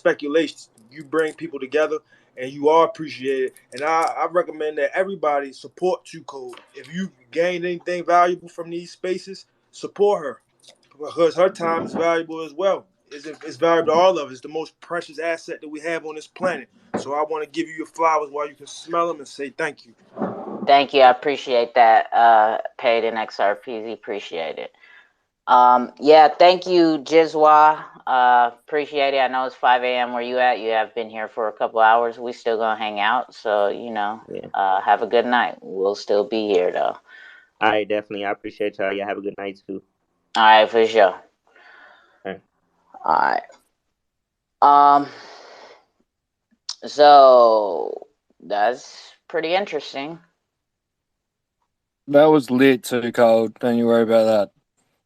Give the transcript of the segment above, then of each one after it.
speculation. You bring people together, and you are appreciated. And I recommend that everybody support Two Code. If you gain anything valuable from these spaces, support her because her time is valuable as well. It's valuable to all of us. It's the most precious asset that we have on this planet. So I want to give you your flowers while you can smell them and say thank you. Thank you. I appreciate that. Paid in XRPs. Appreciate it. Yeah, thank you, Giezwa. Appreciate it. I know it's 5 a.m. where you at. You have been here for a couple hours. We still gonna hang out. So, Yeah. have a good night. We'll still be here though. All right, definitely. I appreciate y'all. Y'all have a good night too. All right, for sure. All right. All right. Um, so that's pretty interesting. That was lit too, Cold. Don't you worry about that.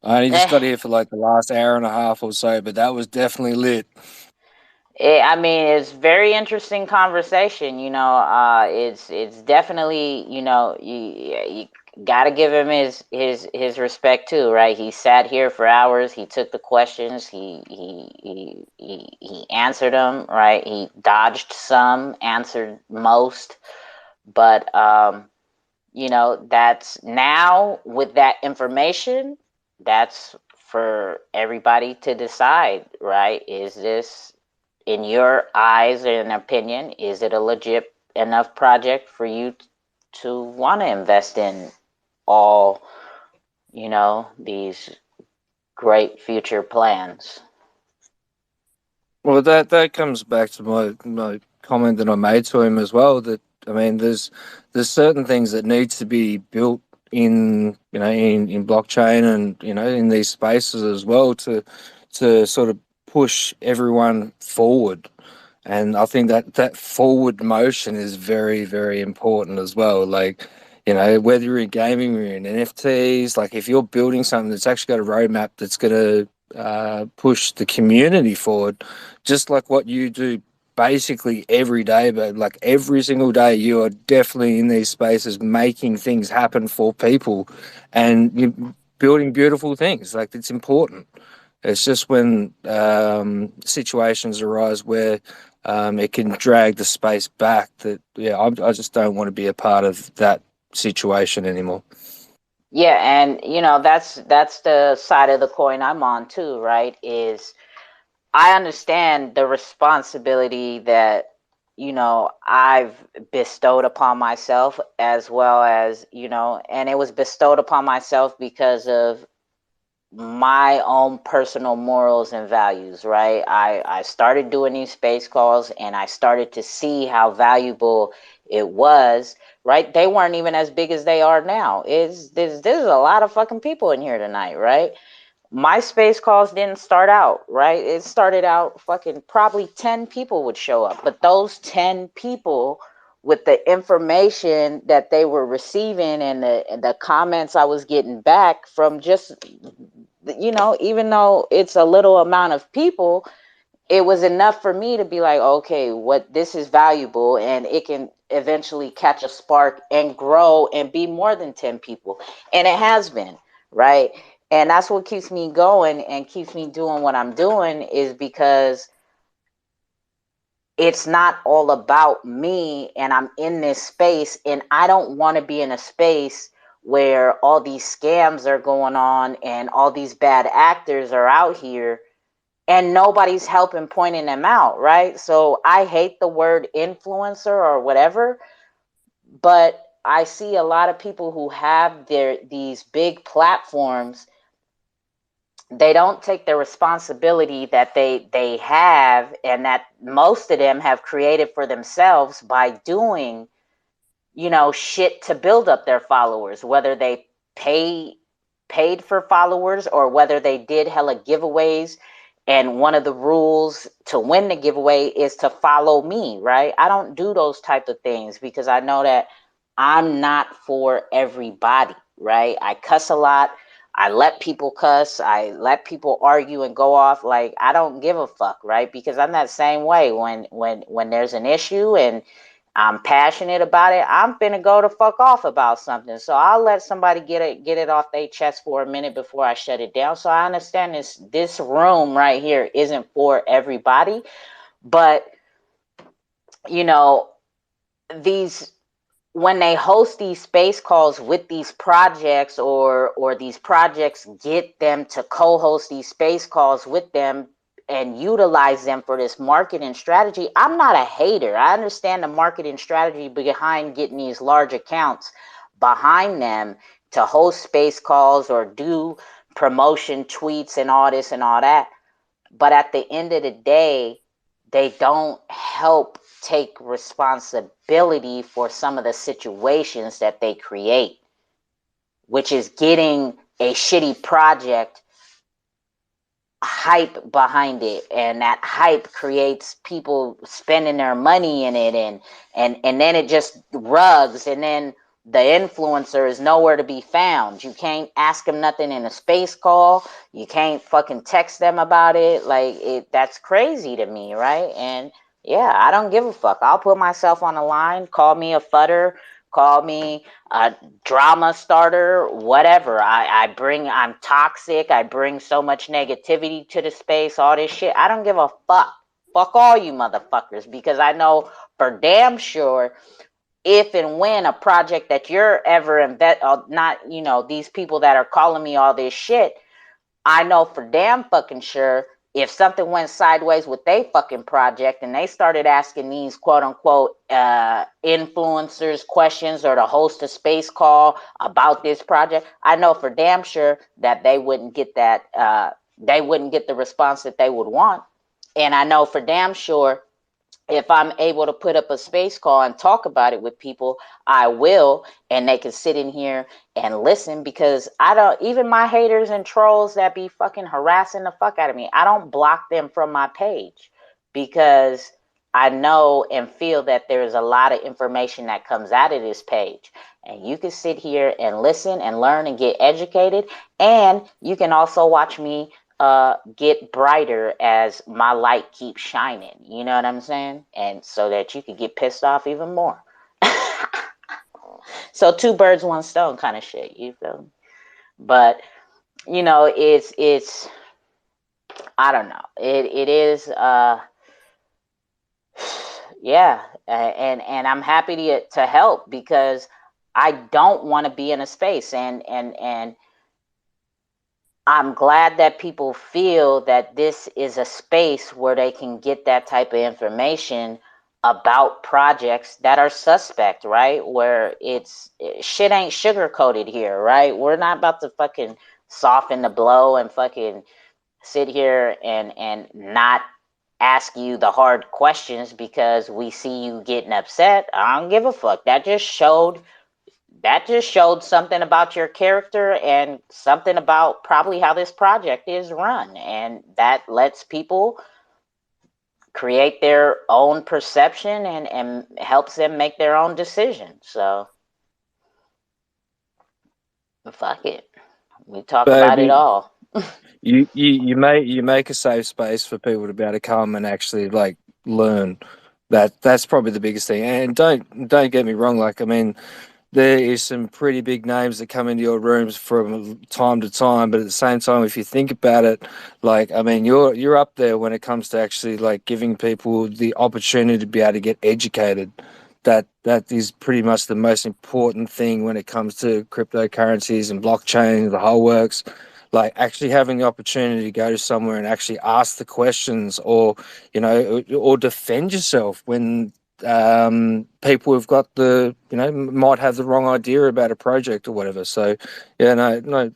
I only just got here for like the last hour and a half or so, but that was definitely lit. I mean, it's very interesting conversation. It's definitely, you gotta give him his respect too, right? He sat here for hours. He took the questions. He answered them, right? He dodged some, answered most, but that's now with that information. That's for everybody to decide, right? Is this, in your eyes and opinion, is it a legit enough project for you to want to invest in all, these great future plans? Well, that comes back to my comment that I made to him as well. That I mean, there's certain things that needs to be built in blockchain and in these spaces as well to sort of push everyone forward. And I think that forward motion is very, very important as well. Like, whether you're in gaming or in NFTs, like if you're building something that's actually got a roadmap that's going to push the community forward, just like what you do basically every day, but like every single day you are definitely in these spaces making things happen for people and you're building beautiful things. Like, it's important. It's just when situations arise where it can drag the space back that, yeah, I just don't want to be a part of that situation anymore. Yeah, and that's the side of the coin I'm on too, right? Is I understand the responsibility that I've bestowed upon myself, as well as, and it was bestowed upon myself because of my own personal morals and values, right? I started doing these space calls and I started to see how valuable it was, right? They weren't even as big as they are now. There's a lot of fucking people in here tonight, right? My space calls didn't start out, right? It started out fucking probably 10 people would show up, but those 10 people, with the information that they were receiving and the comments I was getting back from just, even though it's a little amount of people, it was enough for me to be like, okay, what, this is valuable and it can eventually catch a spark and grow and be more than 10 people. And it has been, right? And that's what keeps me going and keeps me doing what I'm doing, is because it's not all about me, and I'm in this space and I don't want to be in a space where all these scams are going on and all these bad actors are out here and nobody's helping pointing them out, right? So I hate the word influencer or whatever, but I see a lot of people who have these big platforms. They don't take the responsibility that they have and that most of them have created for themselves by doing shit to build up their followers, whether they paid for followers or whether they did hella giveaways, and one of the rules to win the giveaway is to follow me, right? I don't do those type of things because I know that I'm not for everybody, right? I cuss a lot. I let people cuss. I let people argue and go off. Like, I don't give a fuck, right? Because I'm that same way. When there's an issue and I'm passionate about it, I'm finna go to fuck off about something. So I'll let somebody get it off their chest for a minute before I shut it down. So I understand this room right here isn't for everybody, But, you know, these, when they host these space calls with these projects, or these projects get them to co-host these space calls with them and utilize them for this marketing strategy, I'm not a hater. I understand the marketing strategy behind getting these large accounts behind them to host space calls or do promotion tweets and all this and all that. But at the end of the day, they don't help take responsibility for some of the situations that they create, which is getting a shitty project hype behind it, and that hype creates people spending their money in it, and then it just rugs, and then the influencer is nowhere to be found. You can't ask them nothing in a space call, you can't fucking text them about it. Like, that's crazy to me, right? And yeah, I don't give a fuck. I'll put myself on the line. Call me a futter, call me a drama starter, whatever. I'm toxic. I bring so much negativity to the space, all this shit. I don't give a fuck. Fuck all you motherfuckers, because I know for damn sure if and when a project that you're ever not, you know, these people that are calling me all this shit, I know for damn fucking sure if something went sideways with they fucking project and they started asking these quote unquote influencers questions, or to host a space call about this project, I know for damn sure that they wouldn't get the response that they would want. And I know for damn sure if I'm able to put up a space call and talk about it with people, I will, and they can sit in here and listen, because I don't, even my haters and trolls that be fucking harassing the fuck out of me, I don't block them from my page, because I know and feel that there's a lot of information that comes out of this page, and you can sit here and listen and learn and get educated, and you can also watch me get brighter as my light keeps shining. You know what I'm saying? And so that you could get pissed off even more. So two birds, one stone kind of shit. You feel me? But you know, it's I don't know. It is yeah, and I'm happy to help, because I don't want to be in a space, and I'm glad that people feel that this is a space where they can get that type of information about projects that are suspect, right? Where it's shit ain't sugar coated here, right? We're not about to fucking soften the blow and fucking sit here and not ask you the hard questions because we see you getting upset. I don't give a fuck. That just showed something about your character and something about probably how this project is run, and that lets people create their own perception and helps them make their own decision. So fuck it, we talk about it Baby, all. you make a safe space for people to be able to come and actually like learn. That's probably the biggest thing. And don't get me wrong. Like, I mean, there is some pretty big names that come into your rooms from time to time, but at the same time, if you think about it, like, I mean, you're up there when it comes to actually like giving people the opportunity to be able to get educated. That is pretty much the most important thing when it comes to cryptocurrencies and blockchain, the whole works. Like, actually having the opportunity to go to somewhere and actually ask the questions, or or defend yourself when people who've got might have the wrong idea about a project or whatever. So yeah, no,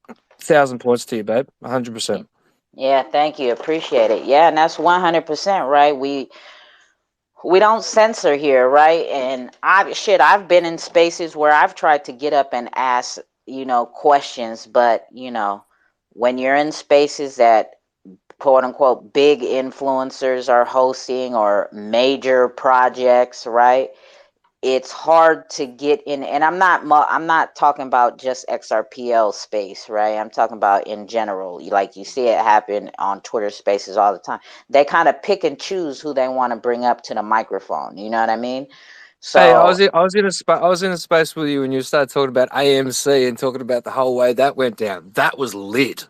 1,000 points to you, babe. 100%. Yeah, thank you, appreciate it. Yeah, and that's 100% right. We don't censor here, right? And I've been in spaces where I've tried to get up and ask, questions, but when you're in spaces that quote unquote big influencers are hosting, or major projects, right? It's hard to get in, and I'm not talking about just XRPL space, right? I'm talking about in general. Like, you see it happen on Twitter spaces all the time. They kind of pick and choose who they want to bring up to the microphone. You know what I mean? Hey, So I was in a space with you when you started talking about AMC and talking about the whole way that went down. That was lit.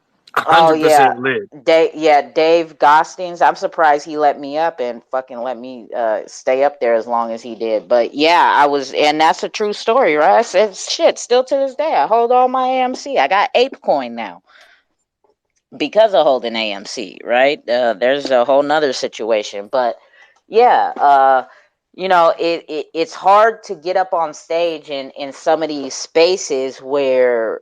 Oh 100% yeah, lit. Dave Gostings. I'm surprised he let me up and fucking let me stay up there as long as he did. But yeah, I was, and that's a true story, right? I said, shit, still to this day, I hold all my AMC. I got ApeCoin now because of holding AMC, right? There's a whole nother situation, but yeah, it's hard to get up on stage in some of these spaces where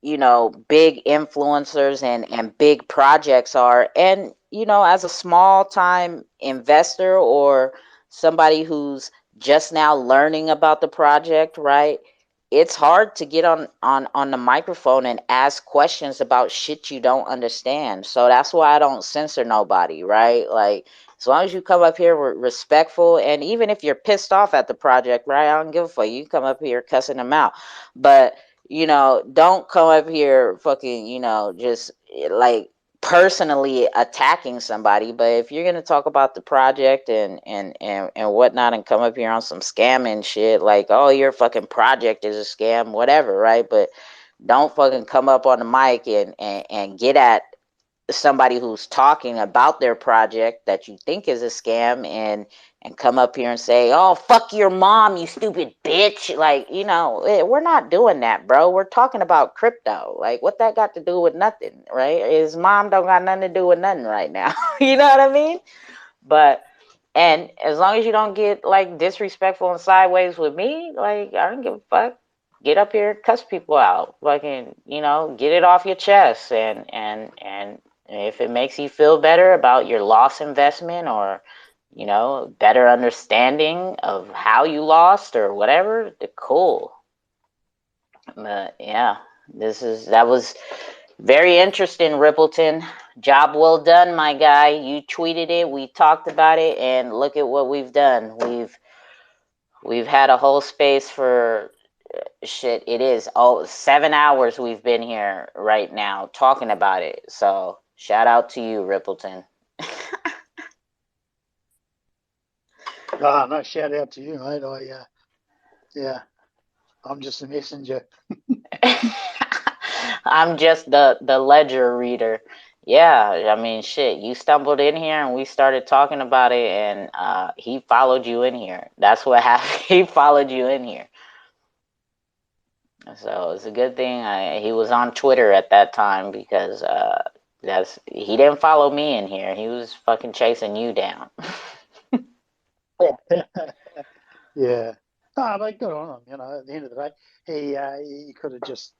big influencers and big projects are. And, as a small time investor or somebody who's just now learning about the project, right? It's hard to get on the microphone and ask questions about shit you don't understand. So that's why I don't censor nobody, right? Like, as long as you come up here respectful, and even if you're pissed off at the project, right? I don't give a fuck. You come up here cussing them out. But don't come up here fucking, just like personally attacking somebody. But if you're gonna talk about the project and whatnot and come up here on some scamming shit, like, oh, your fucking project is a scam, whatever, right? But don't fucking come up on the mic and get at somebody who's talking about their project that you think is a scam and come up here and say, oh, fuck your mom, you stupid bitch. Like, we're not doing that, bro. We're talking about crypto. Like, what that got to do with nothing, right? His mom don't got nothing to do with nothing right now. You know what I mean? But and as long as you don't get like disrespectful and sideways with me, like, I don't give a fuck. Get up here, cuss people out, fucking, get it off your chest, and if it makes you feel better about your lost investment, or better understanding of how you lost or whatever, cool. But yeah, that was very interesting, Rippleton. Job well done, my guy. You tweeted it, we talked about it, and look at what we've done. We've had a whole space for shit. It is 7 hours we've been here right now talking about it. So shout out to you, Rippleton. No, shout out to you, mate. I'm just a messenger. I'm just the ledger reader. Yeah, I mean, shit. You stumbled in here and we started talking about it, and he followed you in here. That's what happened. He followed you in here. So it's a good thing he was on Twitter at that time, because he didn't follow me in here. He was fucking chasing you down. Yeah. Oh, but good on him. At the end of the day, he could have just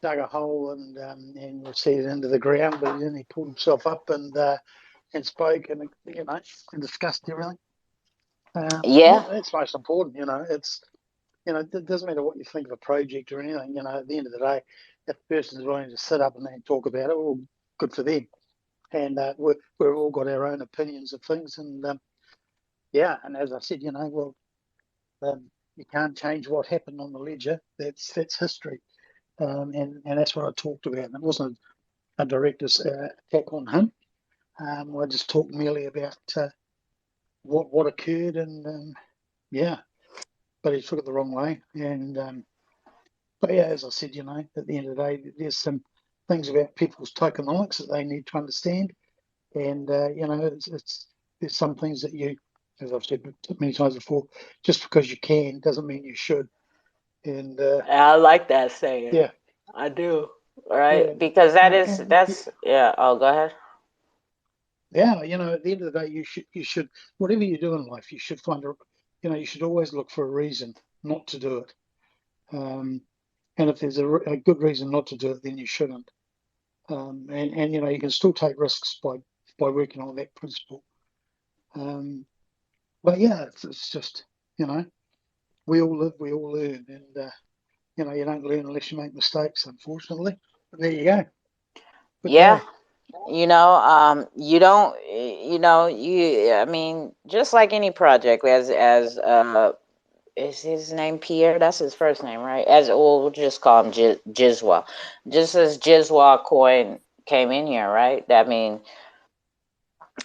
dug a hole and receded into the ground, but then he pulled himself up and spoke and and discussed everything. Yeah. That's most important. It doesn't matter what you think of a project or anything. At the end of the day, if the person's willing to sit up and talk about it, well, good for them. And we've all got our own opinions of things, and and as I said, you can't change what happened on the ledger. That's history, and that's what I talked about. And it wasn't a direct attack on him. I just talked merely about what occurred, and but he took it the wrong way. And but yeah, as I said, at the end of the day, there's some things about people's tokenomics that they need to understand, and there's some things that you, as I've said many times before, just because you can doesn't mean you should. And I like that saying. Yeah, I do. Right? Because that's yeah. Oh, go ahead. Yeah, at the end of the day, you should whatever you do in life, you should find you should always look for a reason not to do it. And if there's a good reason not to do it, then you shouldn't. And you can still take risks by working on that principle. But yeah, it's just we all live, we all learn, and you don't learn unless you make mistakes, unfortunately. But there you go. Good Yeah. day. You don't, I mean, just like any project, as is his name Pierre? That's his first name, right? We'll just call him Giezwa. Just as Giezwa coin came in here, right? I mean,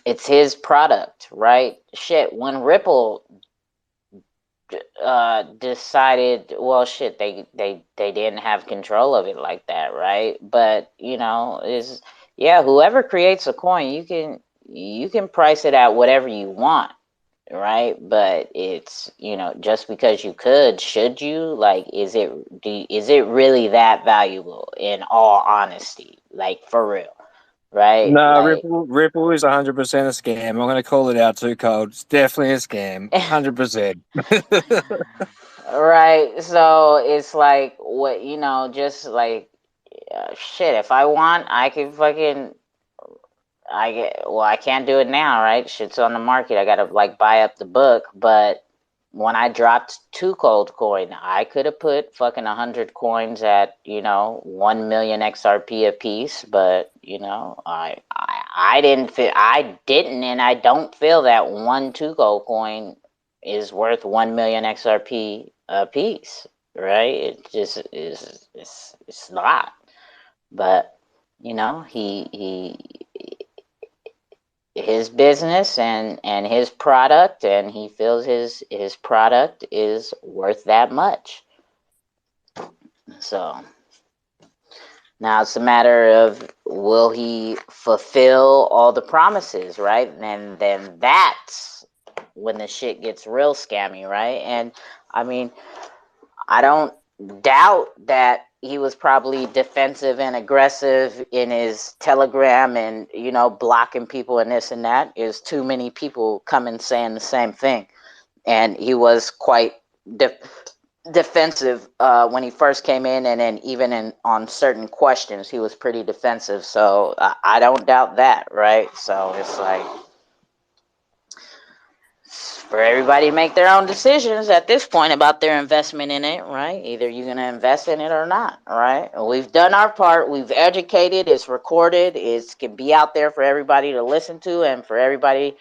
it's his product, right? Shit, when Ripple decided, well, shit, they didn't have control of it like that, right? But is whoever creates a coin, you can price it at whatever you want, right? But it's just because you could, should you? Like, is it really that valuable? In all honesty, like, for real, right? No, Like, Ripple is 100% a scam. I'm going to call it out too, Cold. It's definitely a scam, 100%. right. So it's like, what, just like, shit. If I want, I can fucking. I can't do it now, right? Shit's on the market. I gotta like buy up the book. But when I dropped 2 cold coin, I could have put fucking 100 coins at 1 million XRP a piece. But I didn't feel, and I don't feel that 2 gold coin is worth 1 million XRP a piece, right? It just is. It's not. But he his business and his product, and he feels his product is worth that much. So now it's a matter of, will he fulfill all the promises, right? And then that's when the shit gets real scammy, right? And I mean, I don't doubt that he was probably defensive and aggressive in his Telegram and, blocking people and this and that. Is too many people coming saying the same thing. And he was quite defensive when he first came in, and then even on certain questions, he was pretty defensive. So I don't doubt that, right? So it's like, for everybody to make their own decisions at this point about their investment in it, right? Either you're going to invest in it or not, right? We've done our part. We've educated. It's recorded. It can be out there for everybody to listen to and for everybody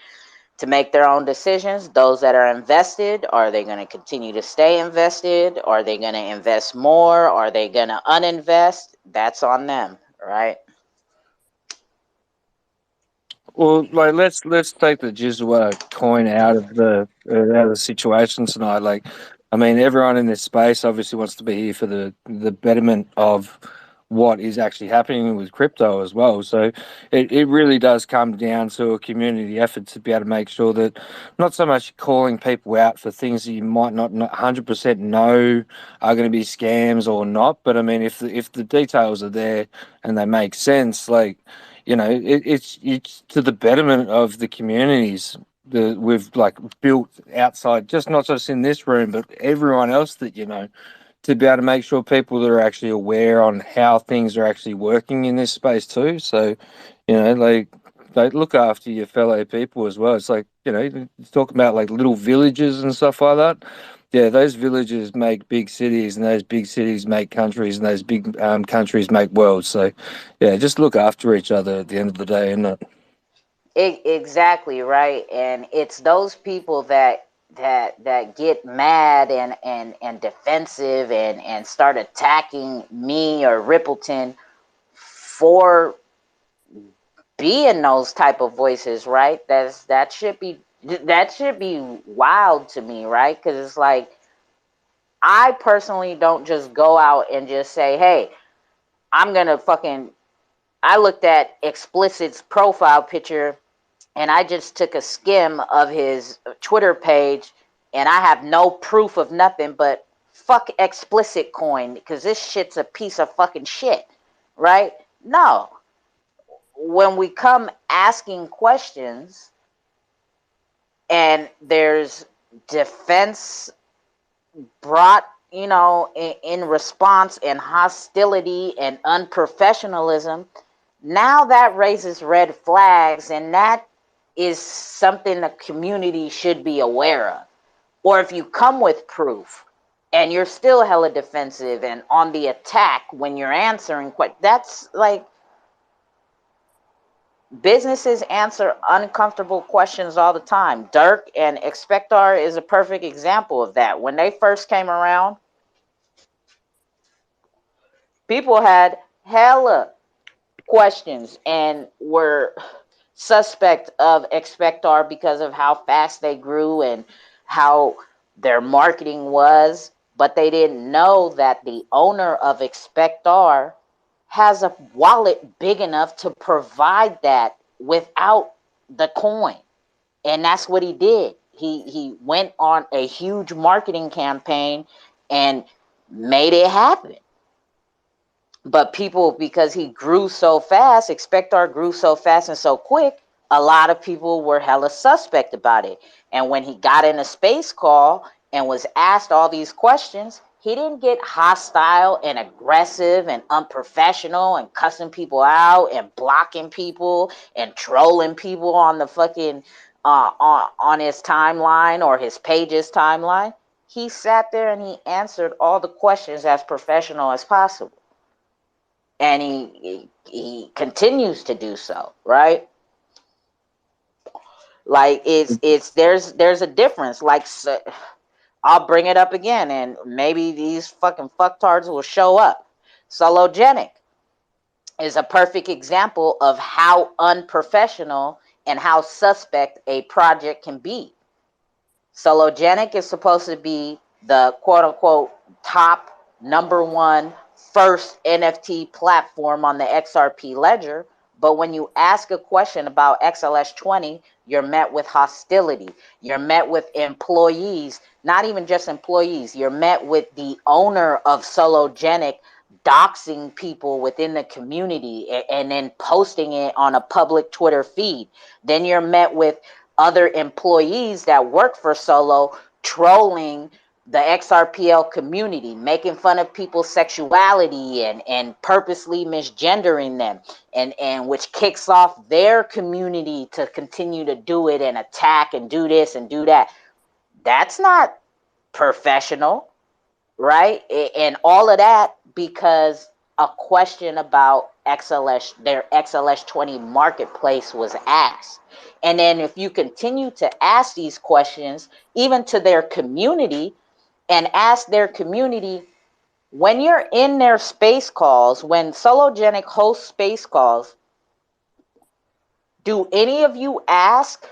to make their own decisions. Those that are invested, are they going to continue to stay invested? Are they going to invest more? Are they going to uninvest? That's on them, right? Well, like let's take the Giezwa coin out of the situation tonight. Like, I mean, everyone in this space obviously wants to be here for the betterment of what is actually happening with crypto as well. So it really does come down to a community effort to be able to make sure that not so much calling people out for things that you might not 100% know are going to be scams or not, but I mean, if the details are there and they make sense, like, it's to the betterment of the communities that we've like built outside, just not just in this room, but everyone else that to be able to make sure people that are actually aware on how things are actually working in this space too. So, like they look after your fellow people as well. It's like, talk about like little villages and stuff like that. Yeah, those villages make big cities, and those big cities make countries, and those big countries make worlds. So, yeah, just look after each other at the end of the day, isn't it? Exactly, right. And it's those people that get mad and defensive and start attacking me or Rippleton for being those type of voices, right? That should be wild to me, right? Because it's like, I personally don't just go out and just say, hey, I'm gonna fucking, I looked at Explicit's profile picture and I just took a skim of his Twitter page, and I have no proof of nothing but fuck Explicit Coin, because this shit's a piece of fucking shit, right? No. When we come asking questions and there's defense brought, in response, and hostility and unprofessionalism, now that raises red flags, and that is something the community should be aware of. Or if you come with proof and you're still hella defensive and on the attack when you're answering, that's like, businesses answer uncomfortable questions all the time. Dirk and Expectar is a perfect example of that. When they first came around, people had hella questions and were suspect of Expectar because of how fast they grew and how their marketing was, but they didn't know that the owner of Xrpl has a wallet big enough to provide that without the coin. And that's what he did. He went on a huge marketing campaign and made it happen. But people, because he grew so fast, Xrpl grew so fast and so quick, a lot of people were hella suspect about it. And when he got in a space call and was asked all these questions, he didn't get hostile and aggressive and unprofessional and cussing people out and blocking people and trolling people on the fucking on his timeline or his page's timeline. He sat there and he answered all the questions as professional as possible. And he continues to do so, right? Like there's a difference. Like, so, I'll bring it up again, and maybe these fucking fucktards will show up. Sologenic is a perfect example of how unprofessional and how suspect a project can be. Sologenic is supposed to be the quote-unquote top #1 first NFT platform on the Xrp Ledger, but when you ask a question about XLS20, you're met with hostility. You're met with employees, not even just employees. You're met with the owner of Sologenic doxing people within the community and then posting it on a public Twitter feed. Then you're met with other employees that work for Solo trolling the Xrpl community, making fun of people's sexuality and purposely misgendering them, and which kicks off their community to continue to do it and attack and do this and do that. That's not professional, right? And all of that because a question about their XLS20 marketplace was asked. And then if you continue to ask these questions, even to their community, and ask their community, when you're in their space calls, when Sologenic hosts space calls, do any of you ask,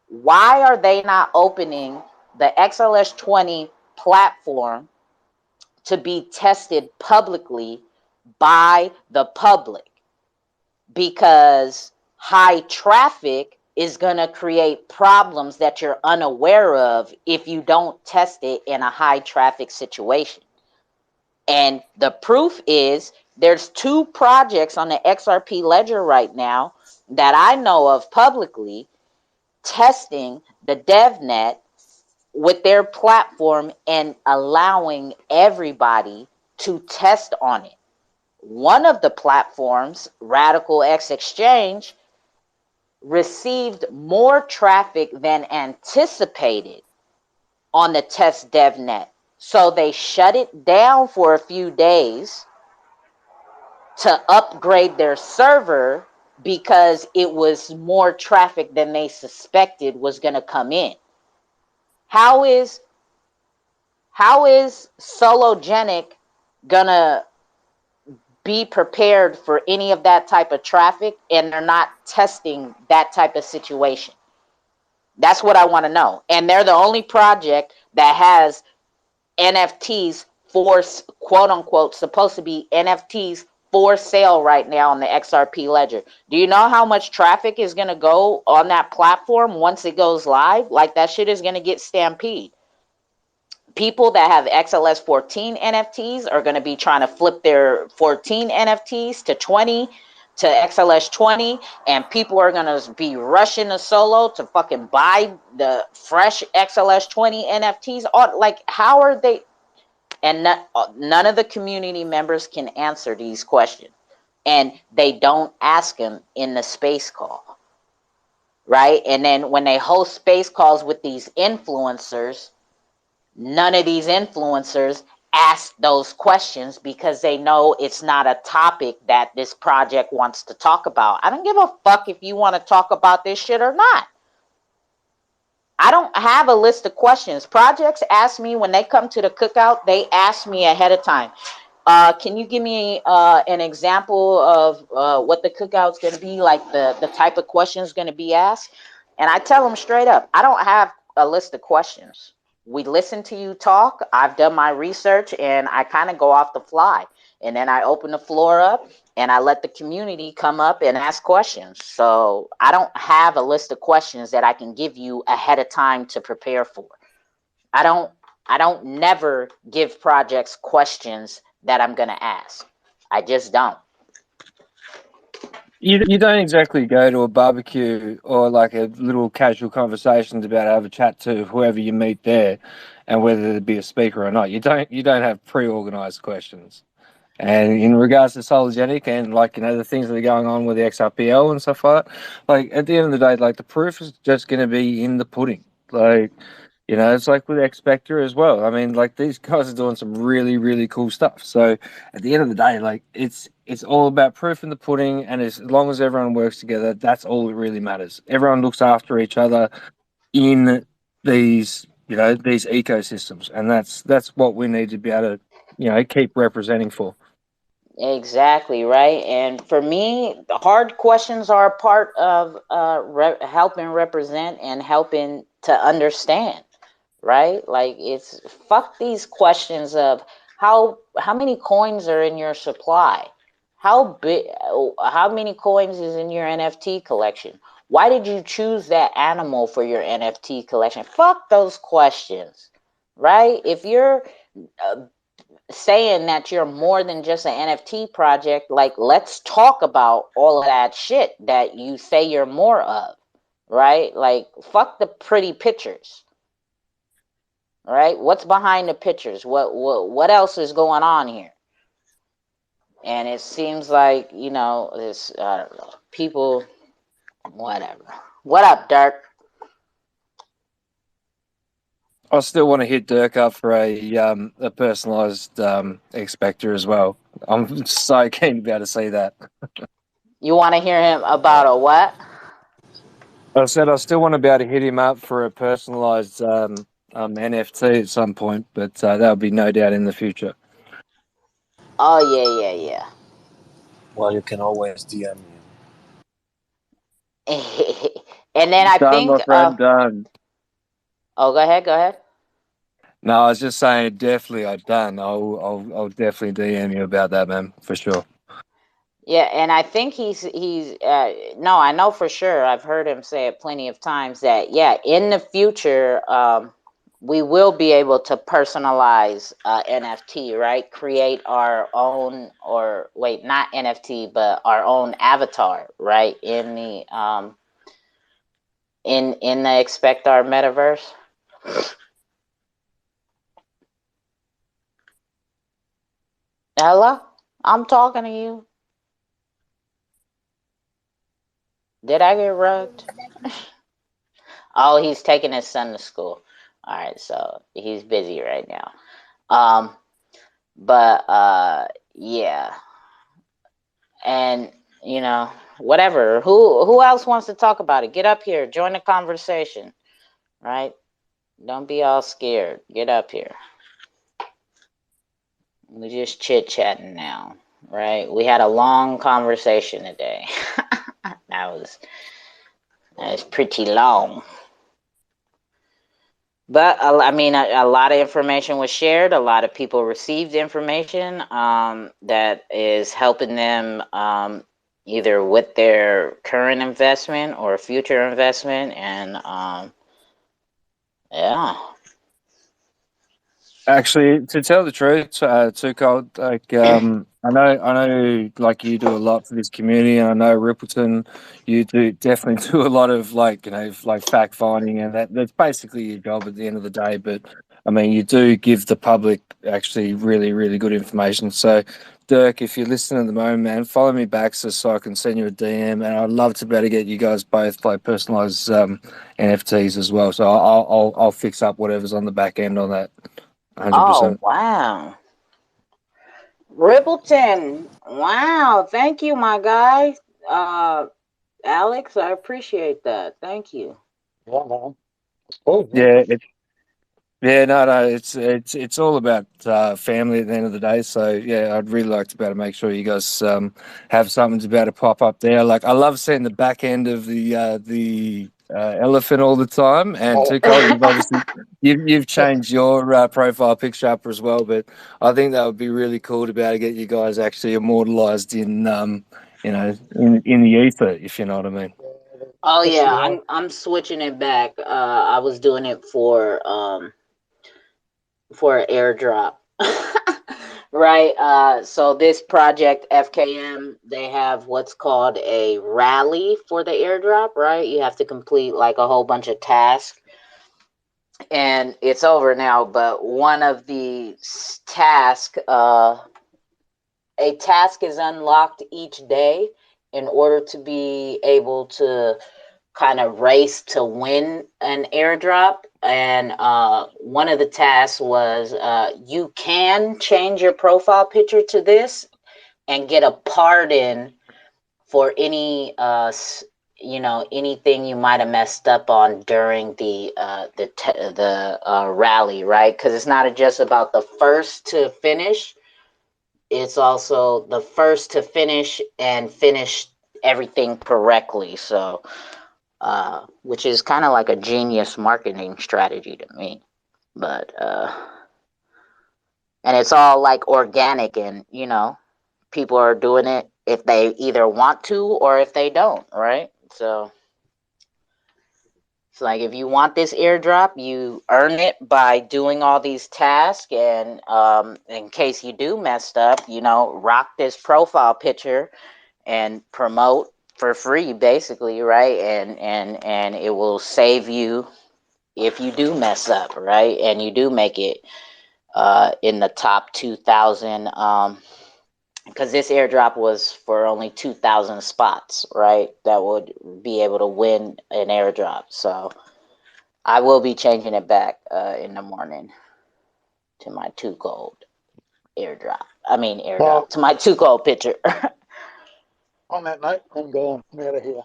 why are they not opening the XLS20 platform to be tested publicly by the public? Because high traffic is going to create problems that you're unaware of if you don't test it in a high traffic situation. And the proof is there's 2 projects on the Xrp Ledger right now that I know of publicly testing the DevNet with their platform and allowing everybody to test on it. One of the platforms, Radical X Exchange, received more traffic than anticipated on the test DevNet. So they shut it down for a few days to upgrade their server because it was more traffic than they suspected was going to come in. How is Sologenic going to be prepared for any of that type of traffic, and they're not testing that type of situation? That's what I want to know. And they're the only project that has NFTs for, quote unquote, supposed to be NFTs for sale right now on the Xrp Ledger. Do you know how much traffic is going to go on that platform once it goes live? Like, that shit is going to get stampede. People that have XLS 14 NFTs are going to be trying to flip their 14 NFTs to 20 to XLS 20, and people are going to be rushing to Solo to fucking buy the fresh XLS 20 NFTs. Like, how are they? And none of the community members can answer these questions, and they don't ask them in the space call, right? And then when they host space calls with these influencers, none of these influencers ask those questions because they know it's not a topic that this project wants to talk about. I don't give a fuck if you want to talk about this shit or not. I don't have a list of questions. Projects ask me when they come to the cookout, they ask me ahead of time. Can you give me an example of what the cookout's going to be, like the type of questions going to be asked? And I tell them straight up, I don't have a list of questions. we listen to you talk. I've done my research, and I kind of go off the fly. And then I open the floor up, and I let the community come up and ask questions. So I don't have a list of questions that I can give you ahead of time to prepare for. I don't never give projects questions that I'm going to ask. I just don't. You don't exactly go to a barbecue or like a little casual conversation to have a chat to whoever you meet there, and whether there be a speaker or not. You don't have pre-organized questions. And in regards to Sologenic and the things that are going on with the XRPL and stuff like at the end of the day, like the proof is just going to be in the pudding. It's like with Xpector as well. I mean, like these guys are doing some really, really cool stuff. So at the end of the day, like it's all about proof in the pudding, and as long as everyone works together, that's all that really matters. Everyone looks after each other in these ecosystems, and that's what we need to be able to keep representing for. Exactly, right. And for me, the hard questions are a part of helping represent and helping to understand, right? Like it's fuck these questions of how many coins are in your supply, how many coins is in your NFT collection, why did you choose that animal for your NFT collection? Fuck those questions, right? If you're uh, saying that you're more than just an NFT project, like let's talk about all of that shit that you say you're more of, right? Like fuck the pretty pictures. Right? What's behind the pictures? What else is going on here? And it seems like, this I don't know, people whatever. What up, Dirk? I still want to hit Dirk up for a personalized Xpector as well. I'm so keen to be able to see that. You want to hear him about a what? I said I still want to be able to hit him up for a personalized NFT at some point, but that'll be no doubt in the future. Oh yeah. Well, you can always DM me. And then I Done, think my friend, done. oh, go ahead. No, I was just saying, definitely, I've done. I'll definitely DM you about that, man, for sure. Yeah, and I think he's no, I know for sure. I've heard him say it plenty of times that yeah, in the future, we will be able to personalize NFT, right? Create our own, or wait, not NFT, but our own avatar, right? In the in the Expect Our metaverse. Hello, I'm talking to you. Did I get rugged? Oh, he's taking his son to school. All right, so he's busy right now. But yeah. And whatever. Who else wants to talk about it? Get up here, join the conversation. Right? Don't be all scared. Get up here. We're just chit-chatting now, right? We had a long conversation today. that was pretty long. But I mean, a lot of information was shared. A lot of people received information that is helping them either with their current investment or future investment. And yeah. Actually, to tell the truth, too cold. Like, I know, like you do a lot for this community, and I know Rippleton, you definitely do a lot of like fact finding, and that's basically your job at the end of the day. But I mean, you do give the public actually really, really good information. So, Dirk, if you're listening at the moment, man, follow me back so I can send you a DM, and I'd love to be able to get you guys both like personalized NFTs as well. So I'll fix up whatever's on the back end on that. 100%. Oh, wow. Rippleton. Wow. Thank you, my guy. Alex, I appreciate that. Thank you. Yeah, man. Oh, Yeah, no, it's all about family at the end of the day. So yeah, I'd really like to be able to make sure you guys have something to be able to pop up there. Like I love seeing the back end of the elephant all the time, and Oh. Tuchel, you've obviously you've changed your profile picture up as well. But I think that would be really cool to be able to get you guys actually immortalized in in the ether, if you know what I mean. Oh That's yeah, right. I'm switching it back. I was doing it for an airdrop. Right. So this project FKM, they have what's called a rally for the airdrop, right? You have to complete like a whole bunch of tasks. And it's over now, but one of the tasks, a task is unlocked each day in order to be able to kind of race to win an airdrop. And one of the tasks was you can change your profile picture to this and get a pardon for any anything you might have messed up on during the rally, right? Because it's not just about the first to finish, it's also the first to finish and finish everything correctly. So which is kind of like a genius marketing strategy to me. But and it's all like organic, and people are doing it if they either want to or if they don't, right? So it's like if you want this airdrop, you earn it by doing all these tasks, and in case you do messed up, rock this profile picture and promote for free, basically, right? And it will save you if you do mess up, right? And you do make it in the top 2,000, because this airdrop was for only 2,000 spots, right? That would be able to win an airdrop. So I will be changing it back in the morning to my 2 gold airdrop. I mean airdrop Well, to my 2 gold picture. on that note, I'm gone. I'm out of here.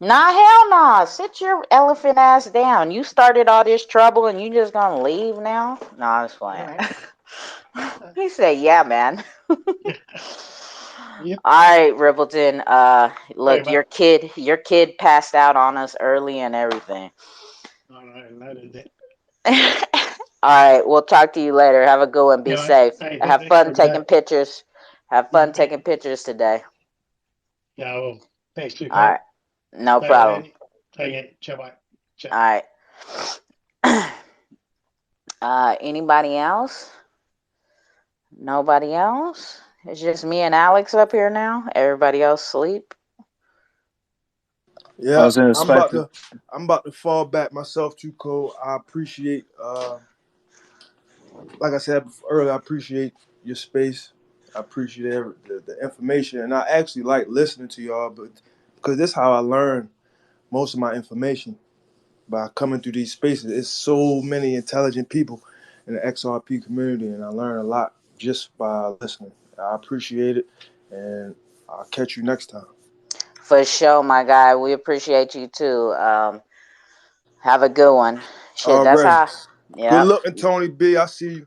Nah, hell nah. Sit your elephant ass down. You started all this trouble and you just gonna leave now? Nah, it's fine. Yeah. He said, yeah, man. Yep. All right, Rippleton. Hey, Look, mate. your kid passed out on us early and everything. No, noted that. All right, we'll talk to you later. Have a good one. Be Yeah, mate. safe. Hey, Have thanks for fun the day. taking pictures. Have Yeah, fun taking pictures today. yeah, well, thanks, All Tuco. right, no Later, problem. man. Take it. Ciao, bye. Ciao. All right. Anybody else? Nobody else? It's just me and Alex up here now. Everybody else sleep. I Yeah, was going to I'm say, about to I'm about to fall back myself too, Cole. I appreciate like I said earlier, I appreciate your space. I appreciate the information, and I actually like listening to y'all, but because this is how I learn most of my information by coming through these spaces. It's so many intelligent people in the XRP community, and I learn a lot just by listening. I appreciate it, and I'll catch you next time. For sure, my guy. We appreciate you too. Have a good one. Shit, that's Already. how. Good Yep. looking, Tony B. I see you.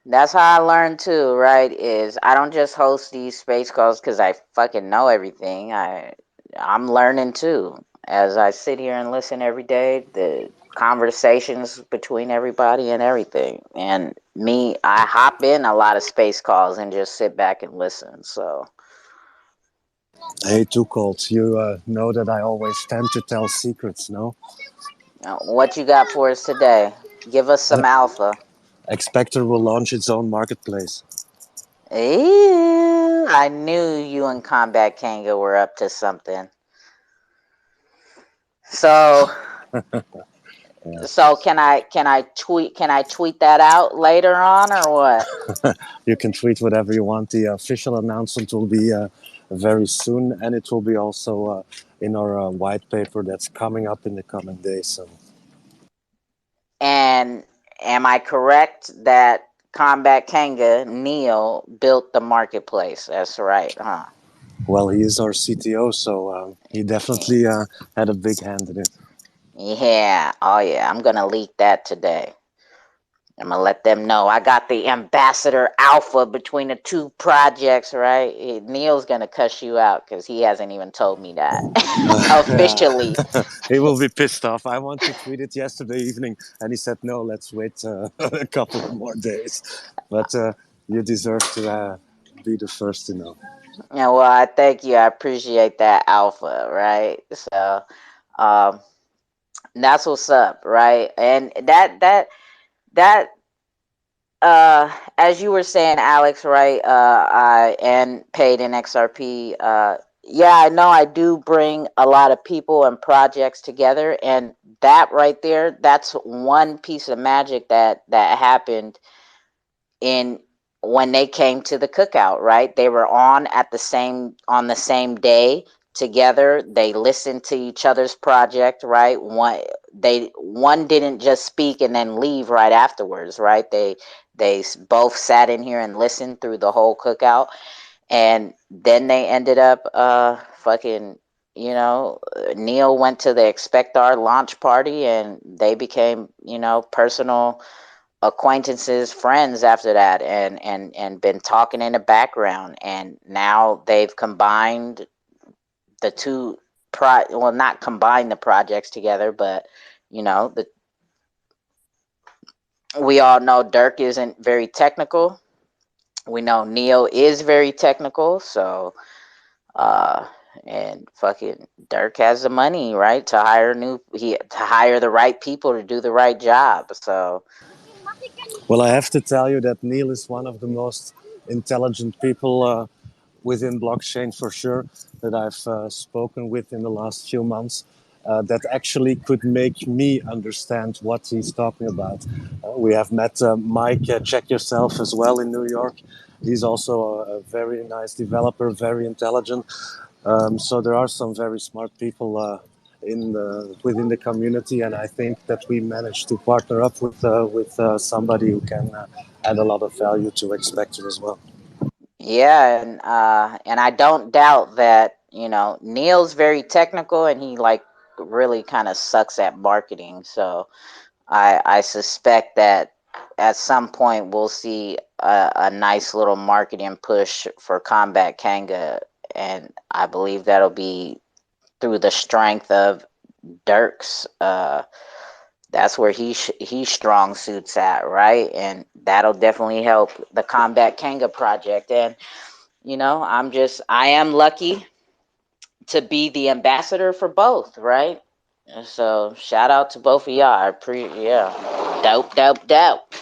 That's how I learned too, right? Is I don't just host these space calls because I fucking know everything. I'm learning too as I sit here and listen every day. The conversations between everybody and everything, and me, I hop in a lot of space calls and just sit back and listen. So, Hey, Too Cold, you know that I always tend to tell secrets, no? what you got for us today? Give us some alpha. Expector will launch its own marketplace. Ew, I knew you and Combat Kanga were up to something. So, Yeah. can I tweet that out later on or what? You can tweet whatever you want. The official announcement will be very soon, and it will be also in our white paper that's coming up in the coming days. So, And am I correct that Combat Kanga Neil built the marketplace? That's right, huh? well, he is our CTO, so he definitely had a big hand in it. Yeah. Oh yeah. I'm gonna leak that today. I'm gonna let them know I got the ambassador alpha between the two projects, right? Neil's gonna cuss you out because he hasn't even told me that officially. He will be pissed off. I want to tweet it yesterday evening, and he said, "No, let's wait a couple of more days." But you deserve to be the first to know. Yeah, well, I thank you. I appreciate that alpha, right? So, um, that's what's up, right? And that as you were saying, Alex, right? I and paid in XRP. Yeah, I know I do bring a lot of people and projects together, and that right there, that's one piece of magic that happened in when they came to the cookout, right? They were on the same day together. They listened to each other's project, right? One didn't just speak and then leave right afterwards, right? They both sat in here and listened through the whole cookout, and then they ended up fucking, Neil went to the Expect Our launch party, and they became, personal acquaintances, friends after that, and been talking in the background, and now they've combined the two well, not combine the projects together, but the we all know Dirk isn't very technical. We know Neil is very technical, so uh and fucking Dirk has the money, right, to hire the right people to do the right job. So Well, I have to tell you that Neil is one of the most intelligent people within blockchain for sure that I've spoken with in the last few months. That actually could make me understand what he's talking about. We have met Mike, check yourself as well in New York. He's also a very nice developer, very intelligent. So there are some very smart people within the community, and I think that we managed to partner up with somebody who can add a lot of value to Expected as well. yeah, and I don't doubt that, Neil's very technical, and he like really kind of sucks at marketing. So I suspect that at some point we'll see a nice little marketing push for Combat Kanga, and I believe that'll be through the strength of Dirk's. That's where he strong suits at, right? And that'll definitely help the Combat Kanga project. And I am lucky to be the ambassador for both, right? So shout out to both of y'all. Yeah, dope.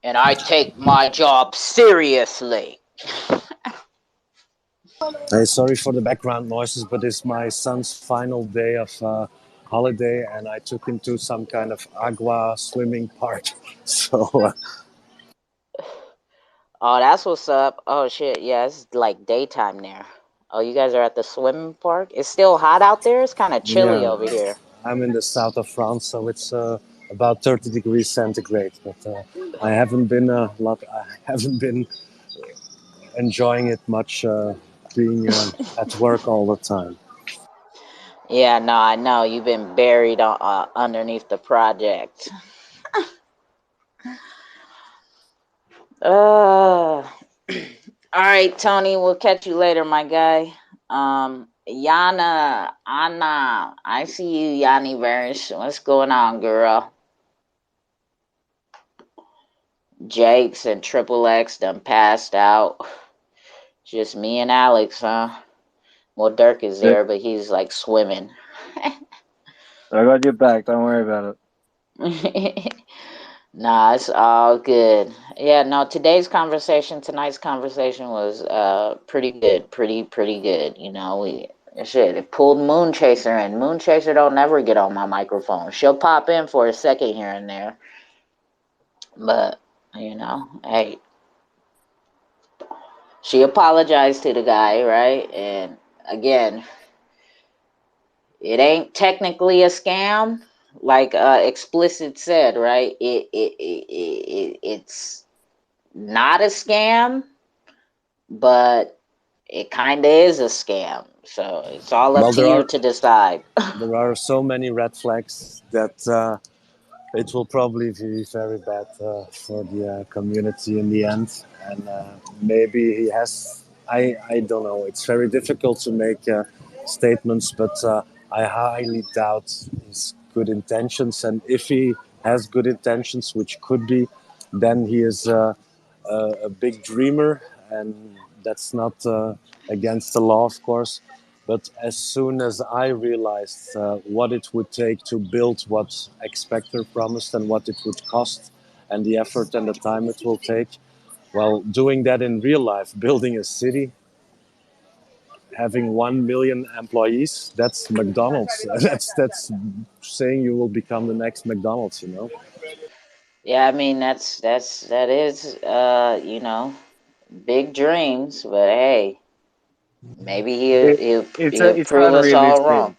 And I take my job seriously. Hey, sorry for the background noises, but it's my son's final day of holiday, and I took him to some kind of agua swimming park. So Oh, that's what's up. Oh shit, yeah, it's like daytime there. Oh, you guys are at the swimming park? It's still hot out there? It's kind of chilly yeah, over here. I'm in the south of France, so it's about 30 degrees centigrade. But I haven't been a lot. I haven't been enjoying it much, being at work all the time. Yeah, no, I know. You've been buried underneath the project. All right, Tony, we'll catch you later, my guy. Yana, Anna, I see you, Yanni Verse. What's going on, girl? Jakes and Triple X done passed out. Just me and Alex, huh? Well, Dirk is Yeah, there, but he's like swimming. I got your back. Don't worry about Nah, it's all good. Yeah, no, tonight's conversation was pretty good. Pretty good. It pulled Moonchaser in. Moonchaser don't never get on my microphone. She'll pop in for a second here and there. But, hey, she apologized to the guy, right? And again, it ain't technically a scam, like explicit said, right? It's not a scam, but it kind of is a scam. So it's all up Well, to you to decide. there are so many red flags that it will probably be very bad for the community in the end. And maybe he has, I don't know, it's very difficult to make statements, but I highly doubt his good intentions. And if he has good intentions, which could be, then he is a big dreamer, and that's not against the law, of course. But as soon as I realized what it would take to build what Xpector promised and what it would cost, and the effort and the time it will take, well, doing that in real life, building a city, having 1 million employees, that's McDonald's. That's saying you will become the next McDonald's, you know? Yeah, I mean that is you know, big dreams, but hey, maybe It, he'll it's prove us all unrealistic. wrong.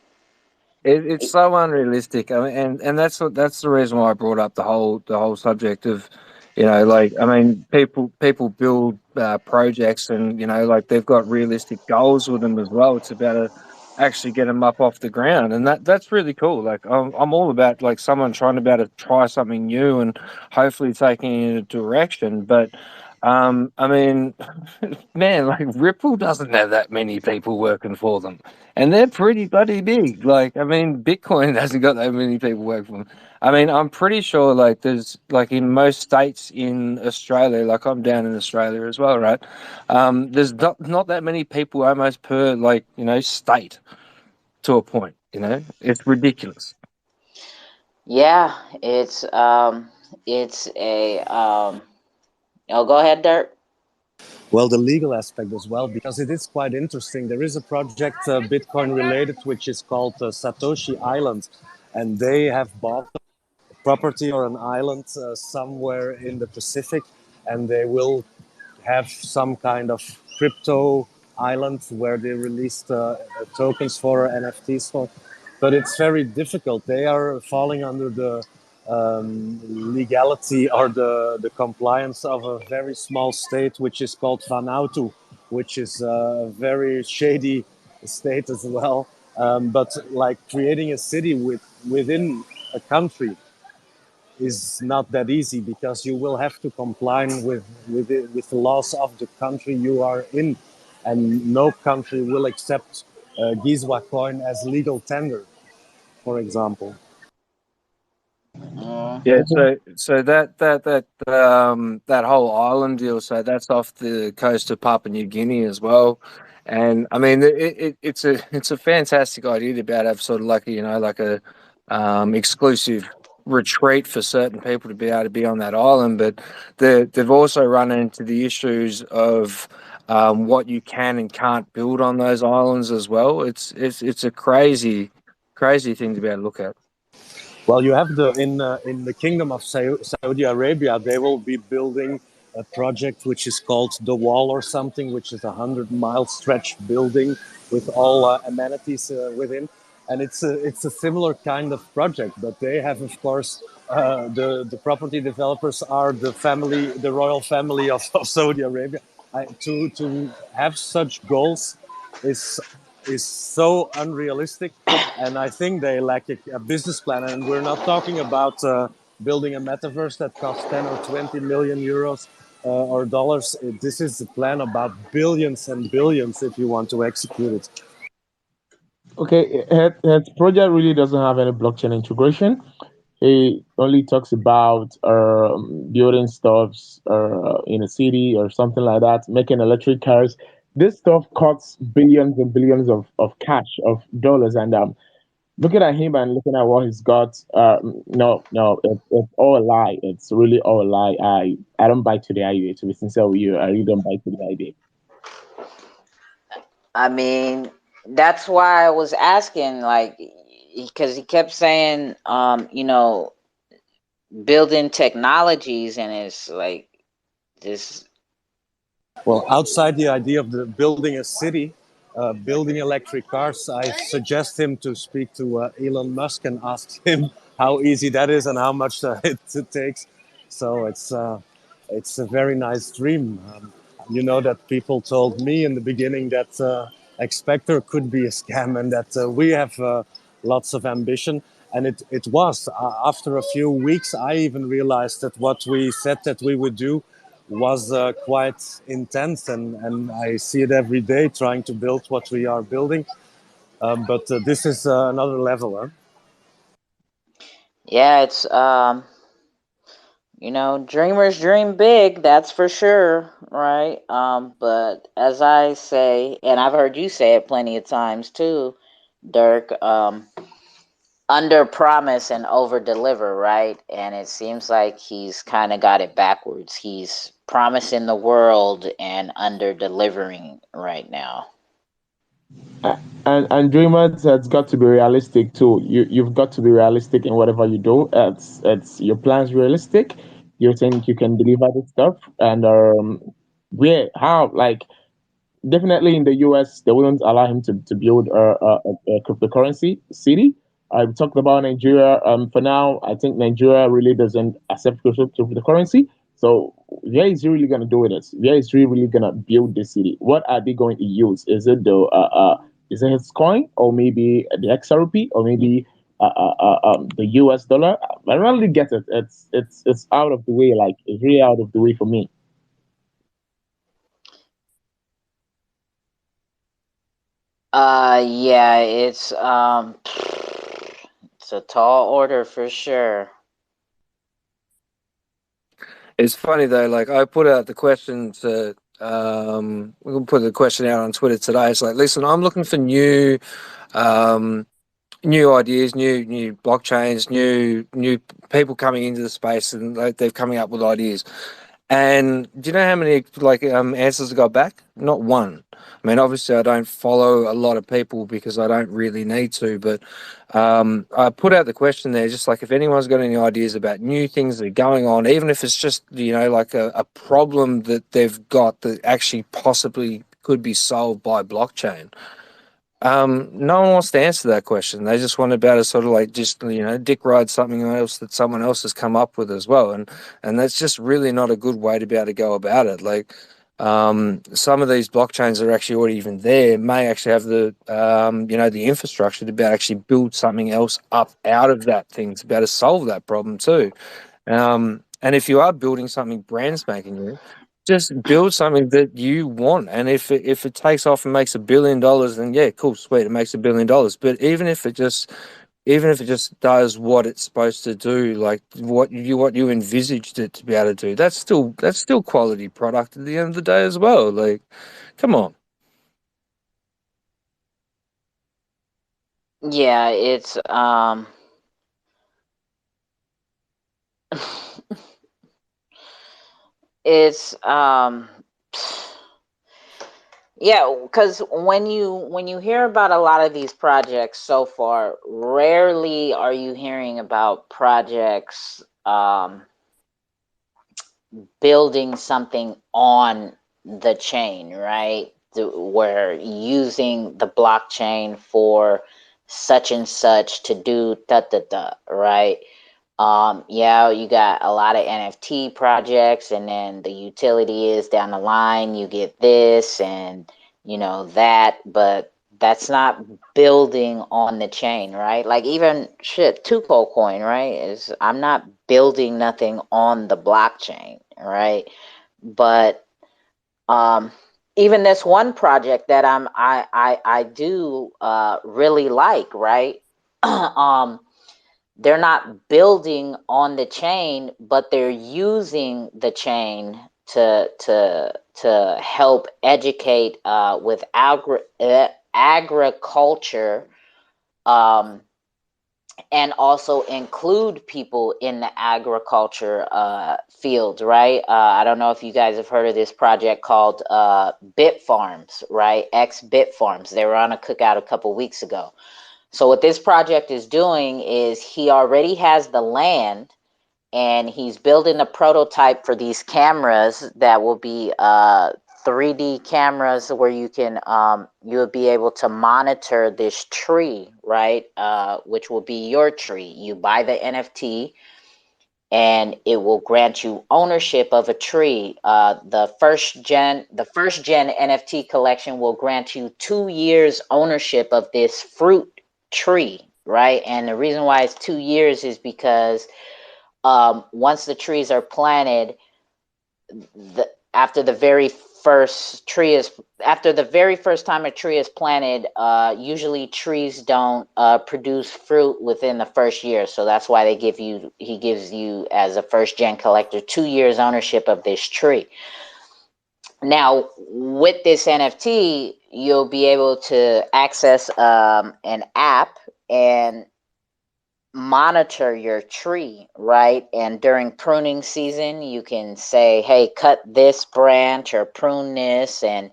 It's so unrealistic. I mean, and that's the reason why I brought up the whole subject of, you know, like, I mean, people build projects, and you know, like, they've got realistic goals with them as well. It's about to actually get them up off the ground, and that's really cool. Like, I'm all about, like, someone trying to about to try something new and hopefully taking it in a direction. But I mean, man, like, Ripple doesn't have that many people working for them, and they're pretty bloody big. Like, I mean, Bitcoin hasn't got that many people working for them. I mean, I'm pretty sure, like, there's, like, in most states in Australia, like, I'm down in Australia as well, right? There's not that many people almost per, like, you know, state, to a point. You know, it's ridiculous. Yeah, it's a oh, go ahead, Dirk. Well, the legal aspect as well, because it is quite interesting. There is a project, Bitcoin related, which is called Satoshi Island, and they have bought a property or an island somewhere in the Pacific, and they will have some kind of crypto island where they released tokens for NFTs for. But it's very difficult. They are falling under the legality or the compliance of a very small state, which is called Vanuatu, which is a very shady state as well. But like creating a city within a country is not that easy, because you will have to comply with the laws of the country you are in, and no country will accept Giezwa coin as legal tender, for example. Yeah, Mm-hmm. so that whole island deal, so that's off the coast of Papua New Guinea as well. And I mean, it's a fantastic idea to be able to have sort of like, you know, like a exclusive retreat for certain people to be able to be on that island. But they've also run into the issues of what you can and can't build on those islands as well. It's a crazy thing to be able to look at. Well, you have in the Kingdom of Saudi Arabia, they will be building a project which is called the Wall or something, which is 100-mile stretch building with all amenities within, and it's a similar kind of project. But they have, of course, the property developers are the royal family of Saudi Arabia. To have such goals is so unrealistic, and I think they lack a business plan. And we're not talking about building a metaverse that costs 10 or 20 million euros or dollars. This is a plan about billions and billions if you want to execute it. Okay, her project really doesn't have any blockchain integration. He only talks about building stuffs in a city or something like that, making electric cars. This stuff costs billions and billions of cash, of dollars. And looking at him and looking at what he's got, no, it's all a lie. It's really all a lie. I don't buy to the idea. To be sincere with you, I really don't buy to the idea. I mean, that's why I was asking, like, because he kept saying, you know, building technologies, and it's like this. Well, outside the idea of building a city, building electric cars, I suggest him to speak to Elon Musk and ask him how easy that is and how much it takes. So it's a very nice dream. You know that people told me in the beginning that Xpector could be a scam, and that we have lots of ambition. And it was after a few weeks, I even realized that what we said that we would do was quite intense, and I see it every day trying to build what we are building. But this is another level. Huh? Yeah, it's you know, dreamers dream big, that's for sure, right? But as I say, and I've heard you say it plenty of times too, Dirk, under promise and over deliver, right? And it seems like he's kind of got it backwards. He's promising the world and under delivering right now. And dreamers, it's got to be realistic too. You've got to be realistic in whatever you do. It's your plans realistic. You think you can deliver this stuff, and where how like definitely in the US, they wouldn't allow him to build a cryptocurrency city. I've talked about Nigeria. For now, I think Nigeria really doesn't accept cryptocurrency. So where is he really going to do with it? Where is he really going to build the city? What are they going to use? Is it his coin, or maybe the XRP, or maybe the US dollar? I don't really get it. It's out of the way. Like it's really out of the way for me. Yeah, it's a tall order for sure. It's funny though, like I put out the question to we can put the question out on Twitter today. It's like, listen, I'm looking for new new ideas, new blockchains, new people coming into the space, and they're coming up with ideas. And do you know how many answers I got back? Not one. I mean, obviously, I don't follow a lot of people because I don't really need to. But I put out the question there, just like if anyone's got any ideas about new things that are going on, even if it's just like a problem that they've got that actually possibly could be solved by blockchain. No one wants to answer that question. They just want to be able to sort of like just dick ride something else that someone else has come up with as well, and that's just really not a good way to be able to go about it. Like some of these blockchains that are actually already even there may actually have the the infrastructure to be able to actually build something else up out of that thing to be able to solve that problem too. And if you are building something brand spanking new, just build something that you want. And if it takes off and makes $1 billion, then yeah, cool, sweet, it makes $1 billion. But even if it just does what it's supposed to do, like what you envisaged it to be able to do, that's still quality product at the end of the day as well. Like, come on. Yeah, it's it's yeah, because when you hear about a lot of these projects so far, rarely are you hearing about projects building something on the chain, right? Where using the blockchain for such and such to do da da da, right? Yeah, you got a lot of NFT projects, and then the utility is down the line, you get this and that, but that's not building on the chain, right? Like even shit, Tuco coin, right? Is I'm not building nothing on the blockchain, right? But um even this one project that I do really like, right? um they're not building on the chain, but they're using the chain to help educate with agriculture, and also include people in the agriculture field, right? I don't know if you guys have heard of this project called Bit Farms, right? Bit Farms. They were on a cookout a couple weeks ago. So what this project is doing is he already has the land, and he's building a prototype for these cameras that will be 3D cameras where you'll be able to monitor this tree, right? Which will be your tree. You buy the NFT, and it will grant you ownership of a tree. The first gen NFT collection will grant you 2 years ownership of this fruit tree, right? And the reason why it's 2 years is because once the trees are planted, after the very first time a tree is planted, usually trees don't produce fruit within the first year. So that's why he gives you as a first gen collector 2 years ownership of this tree. Now with this NFT, you'll be able to access an app and monitor your tree, right? And during pruning season, you can say, hey, cut this branch or prune this. And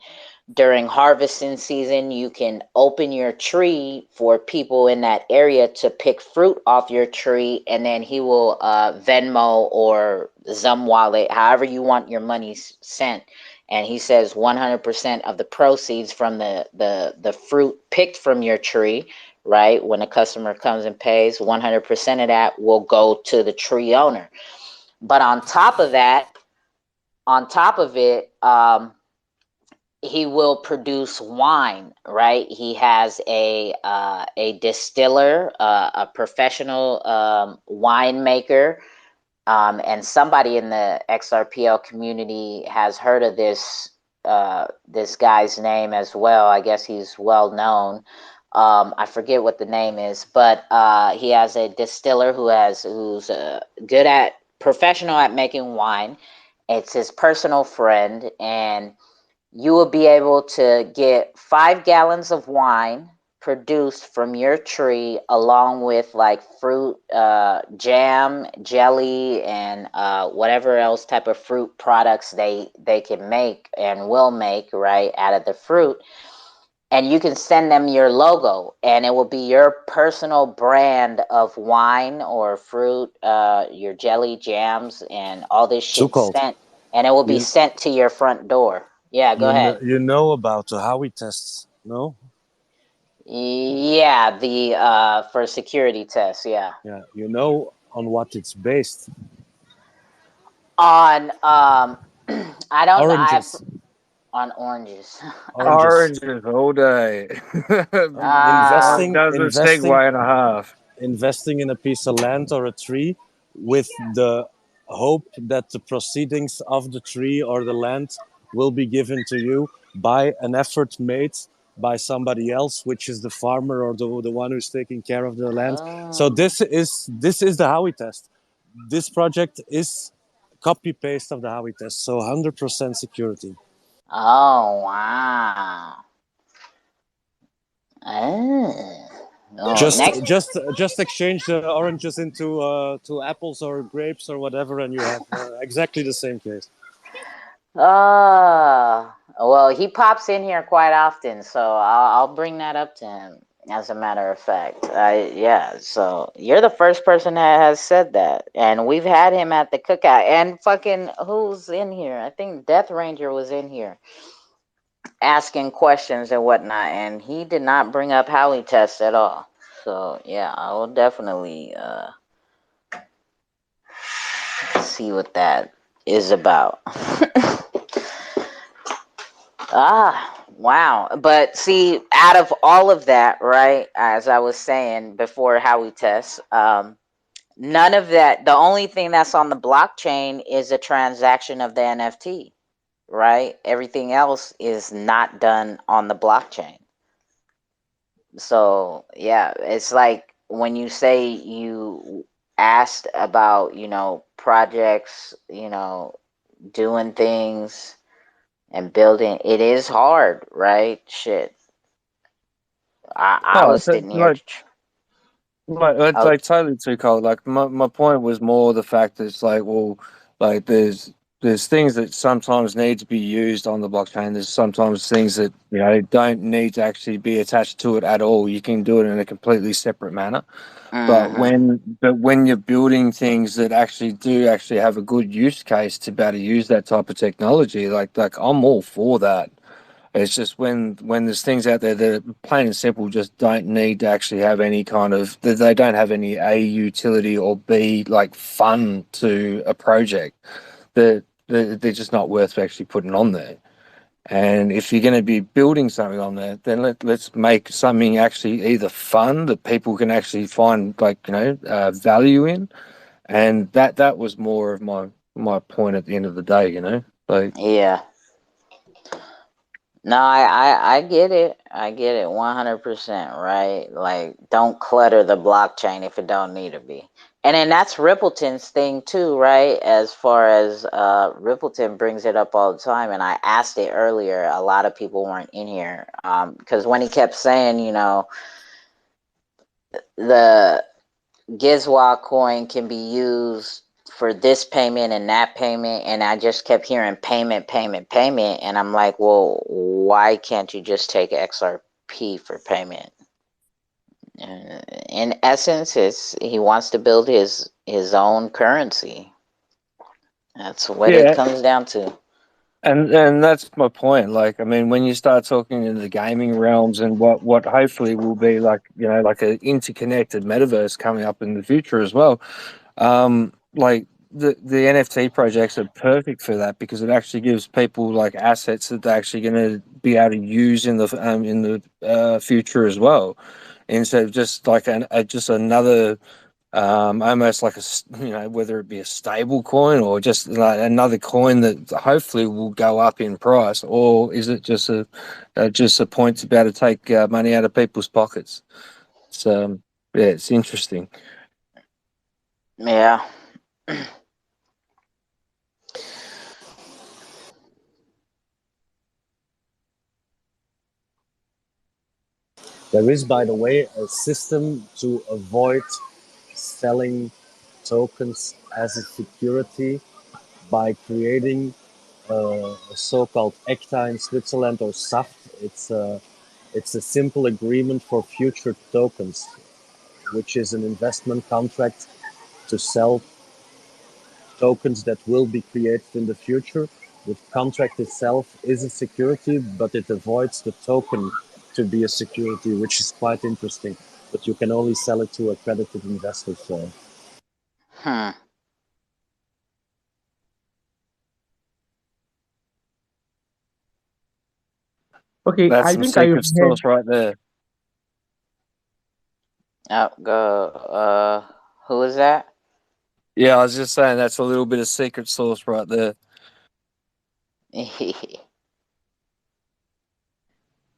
during harvesting season, you can open your tree for people in that area to pick fruit off your tree, and then he will Venmo or Zum wallet, however you want your money sent. And he says 100% of the proceeds from the fruit picked from your tree, right? When a customer comes and pays, 100% of that will go to the tree owner. But on top of it, he will produce wine, right? He has a distiller, a professional winemaker, and somebody in the XRPL community has heard of this guy's name as well. I guess he's well known. I forget what the name is, but he has a distiller who's good at professional at making wine. It's his personal friend, and you will be able to get 5 gallons of wine produced from your tree, along with like fruit, jam, jelly, and whatever else type of fruit products they can make and will make, right, out of the fruit. And you can send them your logo, and it will be your personal brand of wine or fruit, your jelly, jams, and all this Too shit cold. sent, and it will be You, sent to your front door. Yeah, go ahead. you know about the Howey tests, no? Yeah, the for security tests, yeah. Yeah, you know on what it's based. On I don't know, Oranges. on oranges. Oranges. Oranges all day. Ah, Investing, Does a investing, segue and a half. investing in a piece of land or a tree with the hope that the proceedings of the tree or the land will be given to you by an effort made by somebody else, which is the farmer or the one who's taking care of the land. So oh, this is the Howey test. This project is copy paste of the Howey test, so 100% security. oh wow. Oh. Oh, Just next. just just exchange the oranges into to apples or grapes or whatever, and you have exactly the same case. Well, he pops in here quite often, so I'll bring that up to him. As a matter of fact, yeah. So you're the first person that has said that, and we've had him at the cookout. And fucking who's in here? I think Death Ranger was in here asking questions and whatnot, and he did not bring up Howey tests at all. So yeah, I will definitely see what that is about. Wow. But see, out of all of that, right, as I was saying before Howey tests, none of that, the only thing that's on the blockchain is a transaction of the NFT, right? Everything else is not done on the blockchain. So yeah, it's like when you say you asked about, projects, doing things and building, it is hard, right? Shit. I Oh, was sitting here. it's Oh, like totally too cold. Like my point was more the fact that it's like, well, like there's things that sometimes need to be used on the blockchain. There's sometimes things that don't need to actually be attached to it at all. You can do it in a completely separate manner. But mm-hmm. when you're building things that actually have a good use case to be able to use that type of technology, like I'm all for that. It's just when there's things out there that plain and simple just don't need to actually have any kind of, they don't have any A, utility, or B, like fun to a project, they're just not worth actually putting on there. And if you're going to be building something on that, then let's make something actually either fun that people can actually find value in, and that was more of my point at the end of the day. Yeah. No, I get it. I get it 100%, right? Like, don't clutter the blockchain if it don't need to be. And then that's Rippleton's thing too, right? As far as Rippleton brings it up all the time, and I asked it earlier. A lot of people weren't in here because when he kept saying, the Giezwa coin can be used for this payment and that payment, and I just kept hearing payment, and I'm like, well, why can't you just take XRP for payment? In essence, he wants to build his own currency. That's what it comes down to. And that's my point. Like, I mean, when you start talking in the gaming realms and what hopefully will be like an interconnected metaverse coming up in the future as well, like the NFT projects are perfect for that because it actually gives people like assets that they're actually going to be able to use in the future as well, instead of just like just another almost like whether it be a stable coin or just like another coin that hopefully will go up in price, or is it just a point to be able to take money out of people's pockets? So yeah, it's interesting. Yeah. There is, by the way, a system to avoid selling tokens as a security by creating a so-called ECTA in Switzerland, or SAFT. It's a simple agreement for future tokens, which is an investment contract to sell tokens that will be created in the future. The contract itself is a security, but it avoids the token to be a security, which is quite interesting. But you can only sell it to accredited investors. So. Okay, That's I some think I've secret heard. sauce right there. Oh, go. Who is that? Yeah, I was just saying that's a little bit of secret sauce right there.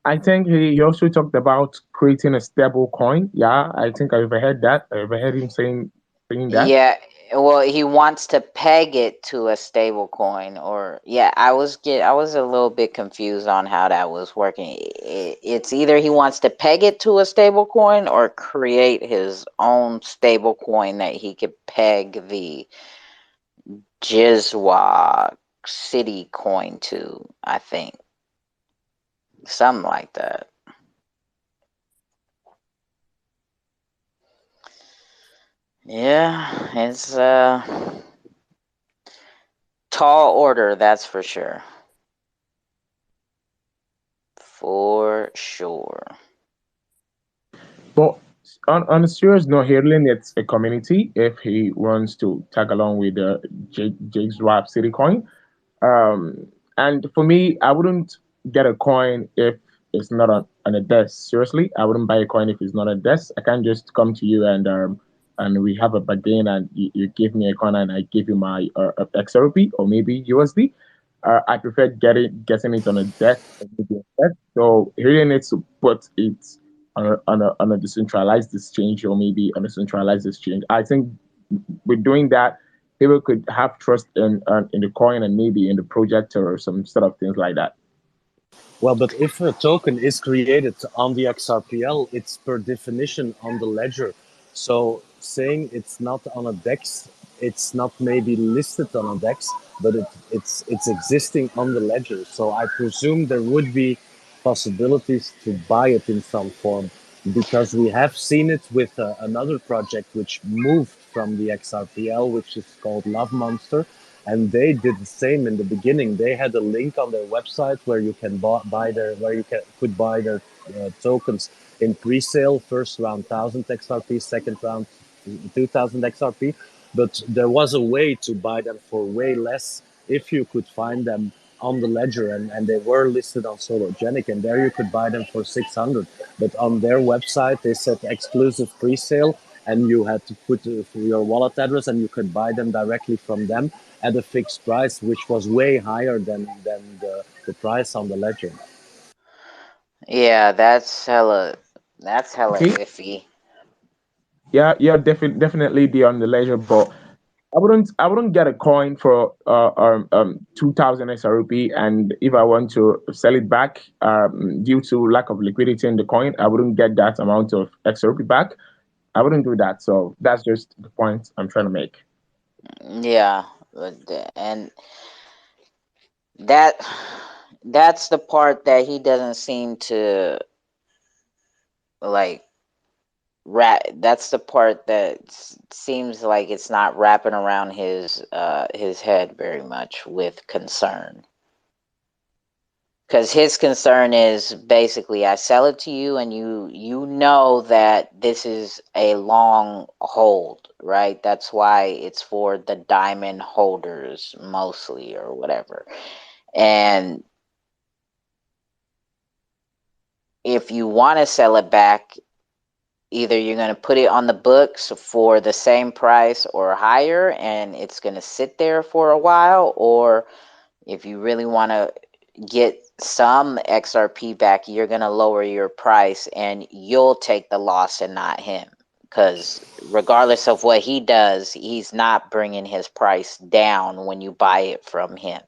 I think he also talked about creating a stable coin. Yeah, I think I've heard that. I've heard him saying that. Yeah, well, he wants to peg it to a stable coin, or I was a little bit confused on how that was working. It's either he wants to peg it to a stable coin or create his own stable coin that he could peg the Giezwa city coin to, I think. Something like that. Yeah, it's tall order, that's for sure. For sure. But on a serious note, he really needs a community if he wants to tag along with the Giezwa City coin. And for me, I wouldn't get a coin if it's not on a desk. Seriously, I wouldn't buy a coin if it's not a desk. I can't just come to you and we have a bargain and you give me a coin and I give you my Xrp or maybe USD. I prefer getting it on a desk. So he really needs to put it on a decentralized exchange or maybe on a centralized exchange. I think with doing that, people could have trust in the coin and maybe in the project or some sort of things like that. Well, but if a token is created on the Xrpl, it's per definition on the ledger. So saying it's not on a DEX, it's not maybe listed on a DEX, but it's existing on the ledger. So I presume there would be possibilities to buy it in some form, because we have seen it with another project which moved from the Xrpl, which is called Love Monster, and they did the same in the beginning. They had a link on their website where you can could buy their tokens in pre-sale. First round 1,000 XRP, second round 2,000 XRP, but there was a way to buy them for way less if you could find them on the ledger, and they were listed on Sologenic, and there you could buy them for 600. But on their website, they said exclusive pre-sale, and you had to put your wallet address, and you could buy them directly from them at a fixed price, which was way higher than the price on the ledger. Yeah, that's hella Okay. iffy. Yeah, definitely be on the ledger, but I wouldn't get a coin for 2,000 XRP, and if I want to sell it back due to lack of liquidity in the coin, I wouldn't get that amount of XRP back. I wouldn't do that. So that's just the point I'm trying to make. Yeah, and that that's the part that he doesn't seem to like that's the part that seems like it's not wrapping around his head very much with concern. Because his concern is basically, I sell it to you, and you know that this is a long hold, right? That's why it's for the diamond holders mostly, or whatever. And if you want to sell it back, either you're going to put it on the books for the same price or higher, and it's going to sit there for a while, or if you really want to get some XRP back, you're going to lower your price and you'll take the loss and not him. Because regardless of what he does, he's not bringing his price down when you buy it from him.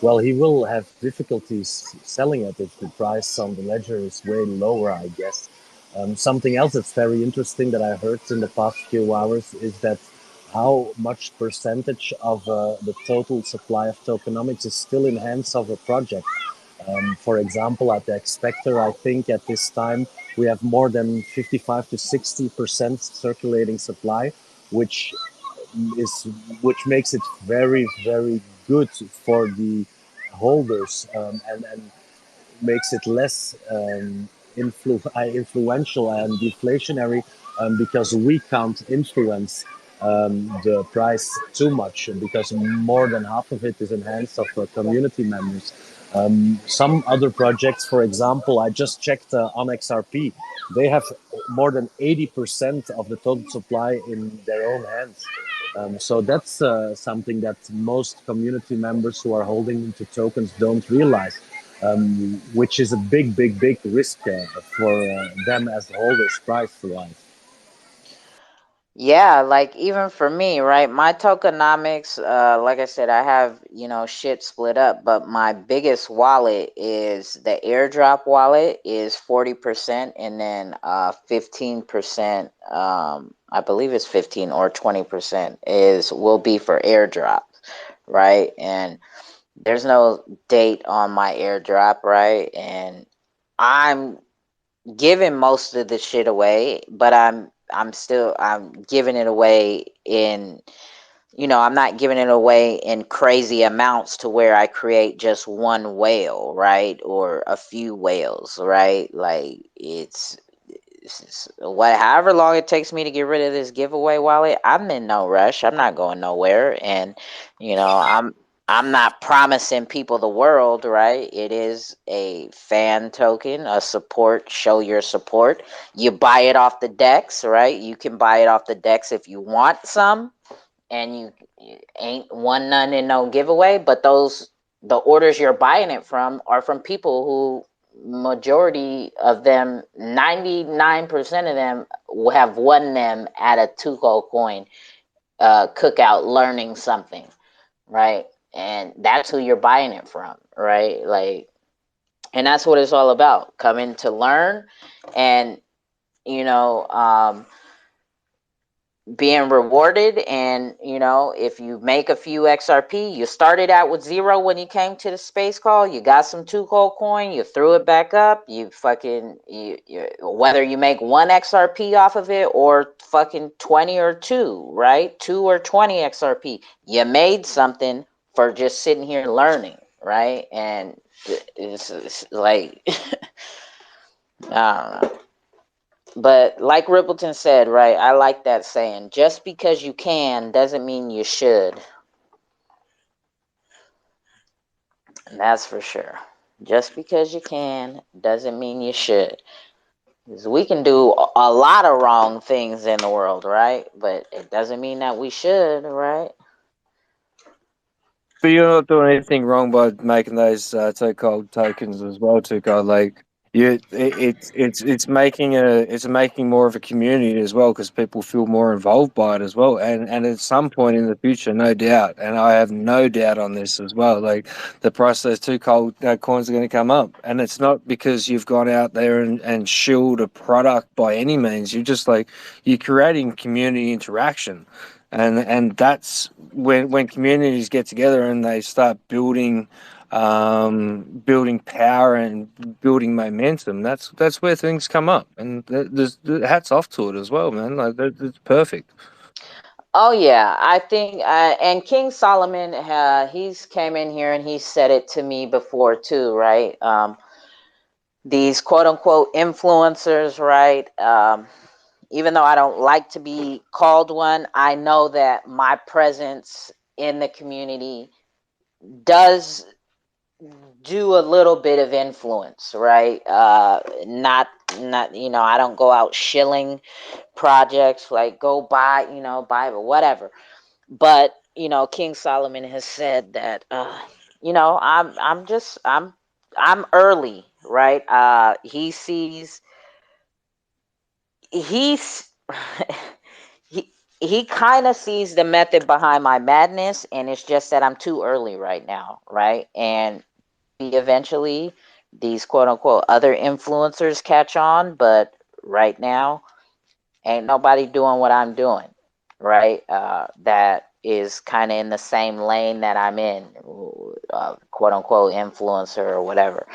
Well, he will have difficulties selling it if the price on the ledger is way lower, I guess. Something else that's very interesting that I heard in the past few hours is that how much percentage of the total supply of tokenomics is still in hands of a project. For example, at the Expector, I think at this time we have more than 55 to 60% circulating supply, which is which makes it very good for the holders, and makes it less influential and deflationary, because we can't influence the price too much, because more than half of it is in hands of community members. Some other projects, for example, I just checked on XRP, they have more than 80% of the total supply in their own hands. So that's something that most community members who are holding into tokens don't realize, which is a big risk for them as holders price-wise. Yeah, like even for me, right? My tokenomics, like I said, I have, shit split up, but my biggest wallet is the airdrop wallet is 40%, and then 15%, I believe it's 15 or 20% will be for airdrop, right? And there's no date on my airdrop, right? And I'm giving most of the shit away, but I'm giving it away in, I'm not giving it away in crazy amounts to where I create just one whale, right? Or a few whales, right? Like it's however long it takes me to get rid of this giveaway wallet, I'm in no rush. I'm not going nowhere. And I'm not promising people the world, right? It is a fan token, a support, show your support. You buy it off the decks, right? You can buy it off the decks if you want some, and you ain't won none in no giveaway, but the orders you're buying it from are from people who, majority of them, 99% of them have won them at a Tuco coin cookout, learning something, right? And that's who you're buying it from, right? Like, and that's what it's all about, coming to learn. And being rewarded. And if you make a few XRP, you started out with 0 when you came to the space call, you got some 2 coin, you threw it back up, you whether you make 1 XRP off of it or fucking 20 or 2, right? 2 or 20 XRP, you made something for just sitting here learning, right? And it's like I don't know. But like Rippleton said, right, I like that saying. Just because you can doesn't mean you should. That's for sure. Just because you can doesn't mean you should. 'Cause we can do a lot of wrong things in the world, right? But it doesn't mean that we should, right? But you're not doing anything wrong by making those so-called tokens as well, too, God. Like it's making more of a community as well because people feel more involved by it as well. And at some point in the future, no doubt, and I have no doubt on this as well. Like the price of those two cold coins are going to come up, and it's not because you've gone out there and shilled a product by any means. You're just like you're creating community interaction. And that's when communities get together and they start building power and building momentum. That's where things come up, and there's hats off to it as well, man. Like it's perfect. Oh yeah, I think, and King Solomon, he's came in here and he said it to me before too, right? These quote unquote influencers, right? Even though I don't like to be called one, I know that my presence in the community does do a little bit of influence, right? Not I don't go out shilling projects like go buy, buy whatever. But King Solomon has said that I'm early, right? He's he he kind of sees the method behind my madness, and it's just that I'm too early right now, right? And eventually these quote unquote other influencers catch on, but right now ain't nobody doing what I'm doing, right? That is kind of in the same lane that I'm in, quote unquote influencer or whatever.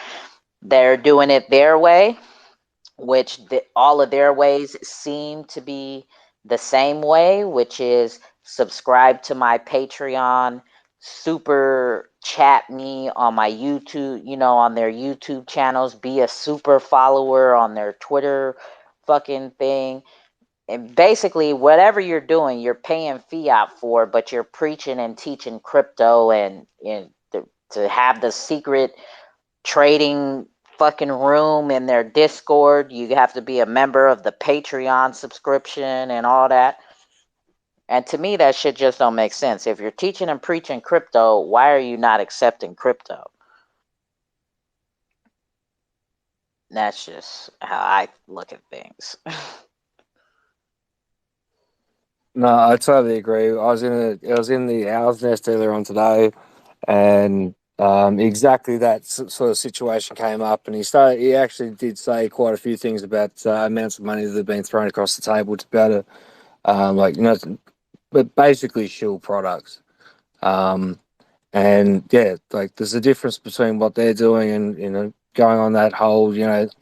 They're doing it their way, which all of their ways seem to be the same way, which is subscribe to my Patreon, super chat me on my YouTube, on their YouTube channels, be a super follower on their Twitter fucking thing. And basically, whatever you're doing, you're paying fiat for, but you're preaching and teaching crypto and to have the secret trading fucking room in their Discord. You have to be a member of the Patreon subscription and all that. And to me, that shit just don't make sense. If you're teaching and preaching crypto, why are you not accepting crypto? That's just how I look at things. No, I totally agree. I was in the Owl's Nest earlier on today, and exactly that sort of situation came up, and he actually did say quite a few things about amounts of money that have been thrown across the table to be able to but basically shield products. Um, and yeah, like there's a difference between what they're doing and going on that whole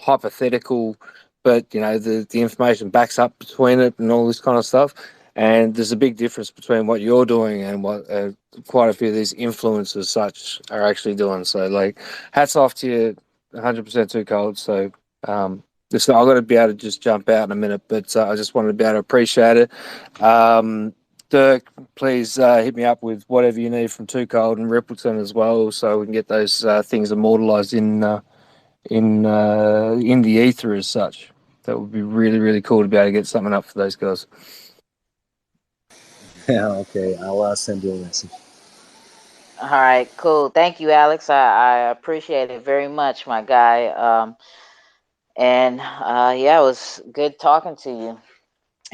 hypothetical, but the information backs up between it and all this kind of stuff. And there's a big difference between what you're doing and what quite a few of these influencers such are actually doing. So like, hats off to you, 100% too cold. So listen, I've got to be able to just jump out in a minute, but I just wanted to be able to appreciate it. Dirk, please hit me up with whatever you need from Too Cold and Rippleton as well, so we can get those things immortalised in the ether as such. That would be really, really cool to be able to get something up for those guys. Yeah, okay. I'll send you a message. All right, cool. Thank you, Alex. I appreciate it very much, my guy. And yeah, it was good talking to you.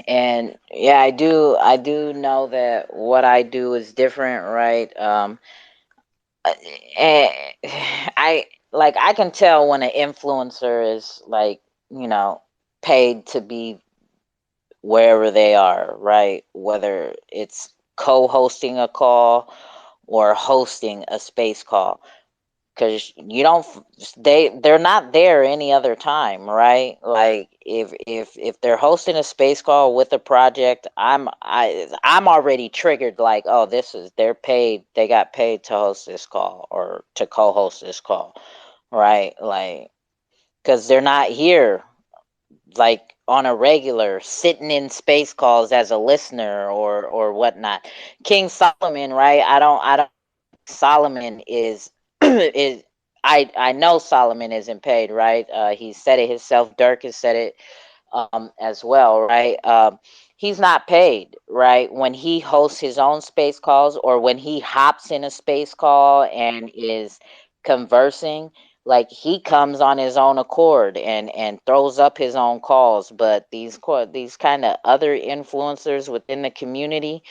And yeah, I do know that what I do is different, right? And I can tell when an influencer is like, paid to be wherever they are, right? Whether it's co-hosting a call or hosting a space call, because you don't they're not there any other time, right? Like if they're hosting a space call with a project, I'm already triggered, like, oh, they got paid to host this call or to co-host this call, right? Like, because they're not here like on a regular sitting in space calls as a listener or whatnot. King Solomon, right? I don't Solomon is is I know Solomon isn't paid, right? He said it himself. Dirk has said it as well, right? He's not paid, right? When he hosts his own space calls or when he hops in a space call and is conversing, like he comes on his own accord and throws up his own calls. But these kind of other influencers within the community,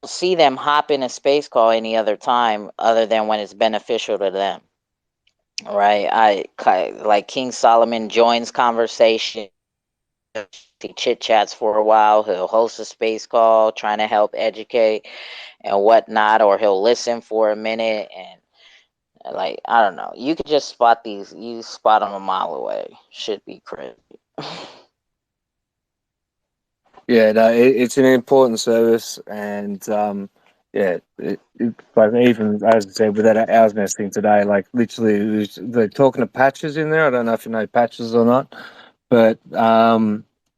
see them hop in a space call any other time other than when it's beneficial to them, right? Like King Solomon joins conversation, he chit chats for a while, he'll host a space call trying to help educate and whatnot, or he'll listen for a minute. And like, I don't know, you could just spot these, you spot them a mile away. Should be crazy. Yeah, no, it's an important service, and like even as I said with that hours nesting today, like literally they're talking to patches in there. I don't know if you know patches or not, but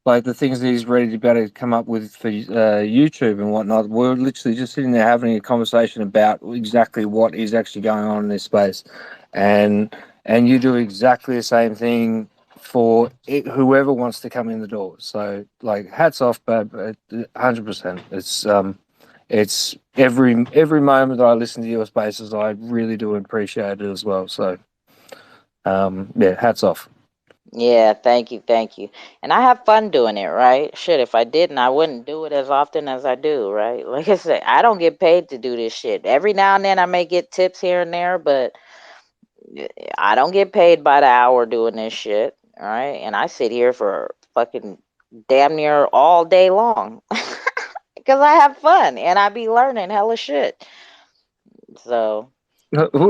like the things that he's ready to be able to come up with for YouTube and whatnot, we're literally just sitting there having a conversation about exactly what is actually going on in this space, and you do exactly the same thing for whoever wants to come in the door. So, like, hats off, but 100%. It's every moment that I listen to your spaces, I really do appreciate it as well. So, yeah, hats off. Yeah, thank you. And I have fun doing it, right? Shit, if I didn't, I wouldn't do it as often as I do, right? Like I said, I don't get paid to do this shit. Every now and then I may get tips here and there, but I don't get paid by the hour doing this shit, all right? And I sit here for fucking damn near all day long because I have fun and I be learning hella shit. So,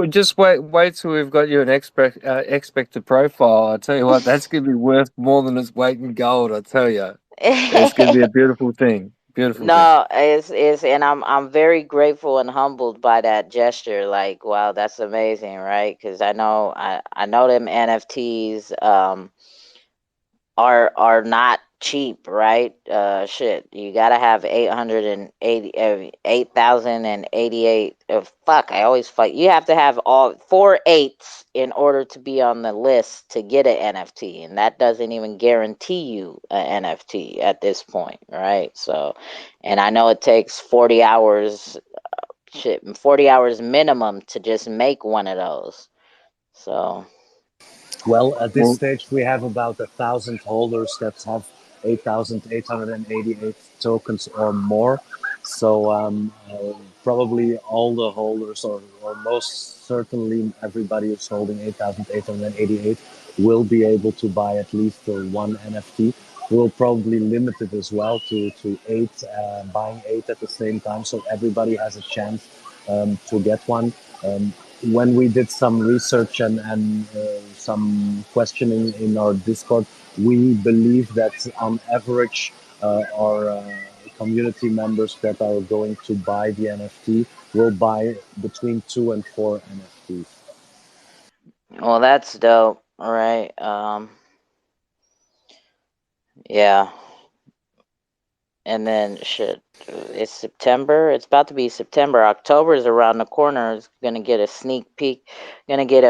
Just wait till we've got you an expected profile. I tell you what, that's gonna be worth more than its weight in gold. I tell you, it's gonna be a beautiful thing. Beautiful thing. no, and I'm very grateful and humbled by that gesture. Like, wow, that's amazing, right? Because I know them NFTs are not cheap, right? Shit, you gotta have 8,088. Fuck, I always fuck. You have to have all 4 8s in order to be on the list to get an NFT, and that doesn't even guarantee you an NFT at this point, right? So, and I know it takes 40 hours, 40 hours minimum to just make one of those. So. Well, at this Well, stage, we have about 1,000 holders that have 8,888 tokens or more. So probably all the holders, or most certainly everybody who's holding 8,888, will be able to buy at least one NFT. We'll probably limit it as well to eight, buying eight at the same time, so everybody has a chance to get one. When we did some research and some questioning in our Discord, we believe that on average, our community members that are going to buy the NFT will buy between 2 and 4 NFTs. Well, that's dope. All right. Yeah. And then shit, it's September. It's about to be September. October is around the corner. It's gonna get a sneak peek. Gonna get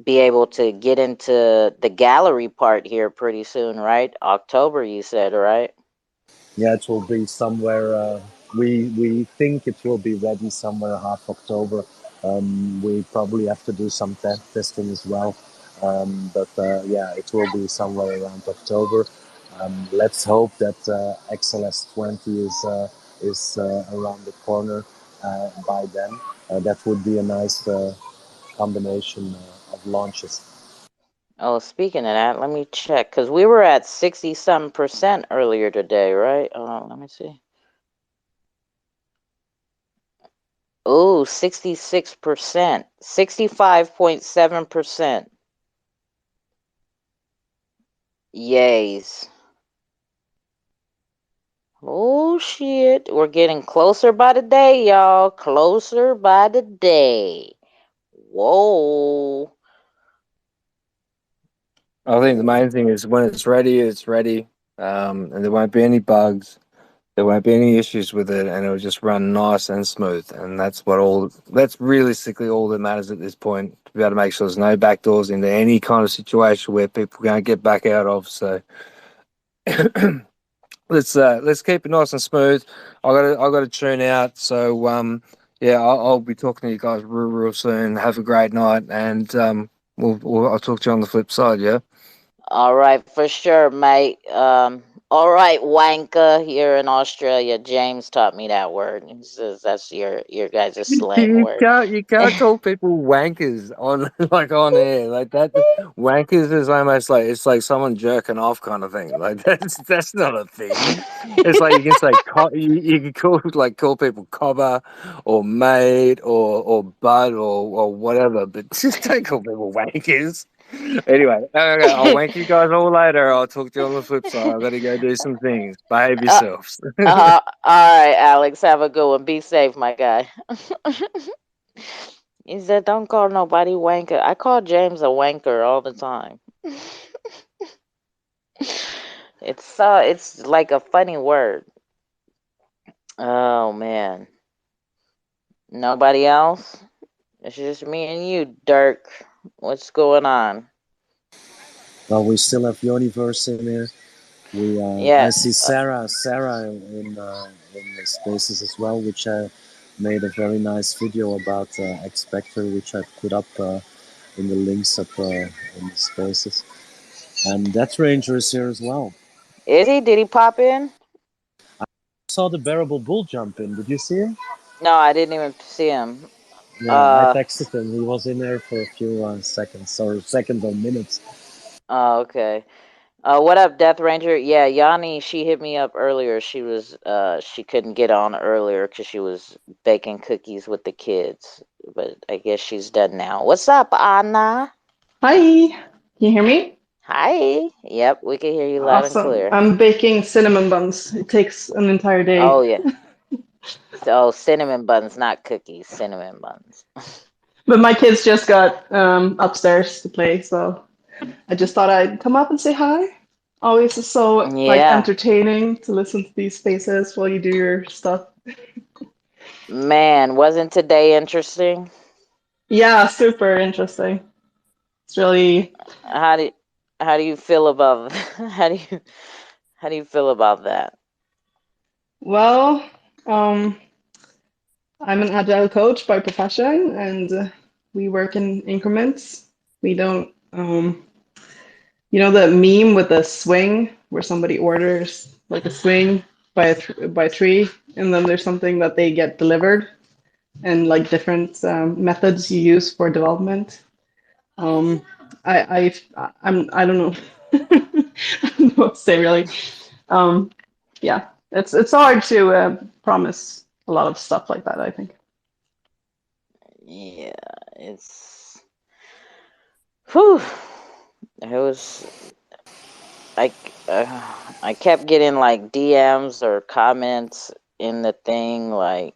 be able to get into the gallery part here pretty soon, right? October, you said, right? Yeah, it will be somewhere. We think it will be ready somewhere half October. We probably have to do some testing as well, but yeah, it will be somewhere around October. Let's hope that XLS 20 is around the corner by then. That would be a nice combination of launches. Oh, speaking of that, let me check because we were at 60-something% earlier today, right? Let me see. Oh, 66%, 65.7%. Yays. Oh shit. We're getting closer by the day, y'all. Closer by the day. Whoa. I think the main thing is when it's ready, and there won't be any bugs. There won't be any issues with it, and it'll just run nice and smooth. And that's realistically all that matters at this point, to be able to make sure there's no backdoors into any kind of situation where people can't get back out of. So let's keep it nice and smooth. I got to tune out. So yeah, I'll be talking to you guys real soon. Have a great night, and I'll talk to you on the flip side. Yeah. All right, for sure, mate. All right, wanker here in Australia. James taught me that word. He says that's your guys' slang word. You can't call people wankers on on air like that. Wankers is almost like it's like someone jerking off kind of thing. Like that's not a thing. It's like you can say you can call people cobber or mate or bud or whatever, but just don't call people wankers. Anyway, okay, I'll wank you guys all later. I'll talk to you on the flip side. I've got to go do some things. Behave yourselves. All right, Alex. Have a good one. Be safe, my guy. He said, "Don't call nobody wanker." I call James a wanker all the time. It's like a funny word. Oh man. Nobody else? It's just me and you, Dirk. What's going on? Well, we still have Universe in here. Yeah. I see Sarah in the spaces as well, which I made a very nice video about Xpector, which I put up in the links up in the spaces. And Death Ranger is here as well. Is he? Did he pop in? I saw the Bearable Bull jump in. Did you see him? No, I didn't even see him. Yeah, I texted him. He was in there for a few seconds or minutes. Oh, okay. What up, Death Ranger? Yeah, Yanni, she hit me up earlier. She couldn't get on earlier because she was baking cookies with the kids. But I guess she's done now. What's up, Anna? Hi, can you hear me? Hi. Yep, we can hear you loud and Awesome. clear. I'm baking cinnamon buns. It takes an entire day. Oh, yeah. So cinnamon buns, not cookies, cinnamon buns. But my kids just got upstairs to play, so I just thought I'd come up and say hi. Always is so entertaining to listen to these faces while you do your stuff. Man, wasn't today interesting? Yeah, super interesting. It's really. How do you feel about how do you feel about that? Well, I'm an agile coach by profession, and we work in increments. We don't. You know the meme with the swing where somebody orders like a swing by a tree, and then there's something that they get delivered, and like different methods you use for development. I don't know. I don't know what to say really. Yeah, it's hard to promise a lot of stuff like that, I think. Yeah, it's. Whew. It was. I kept getting like DMs or comments in the thing like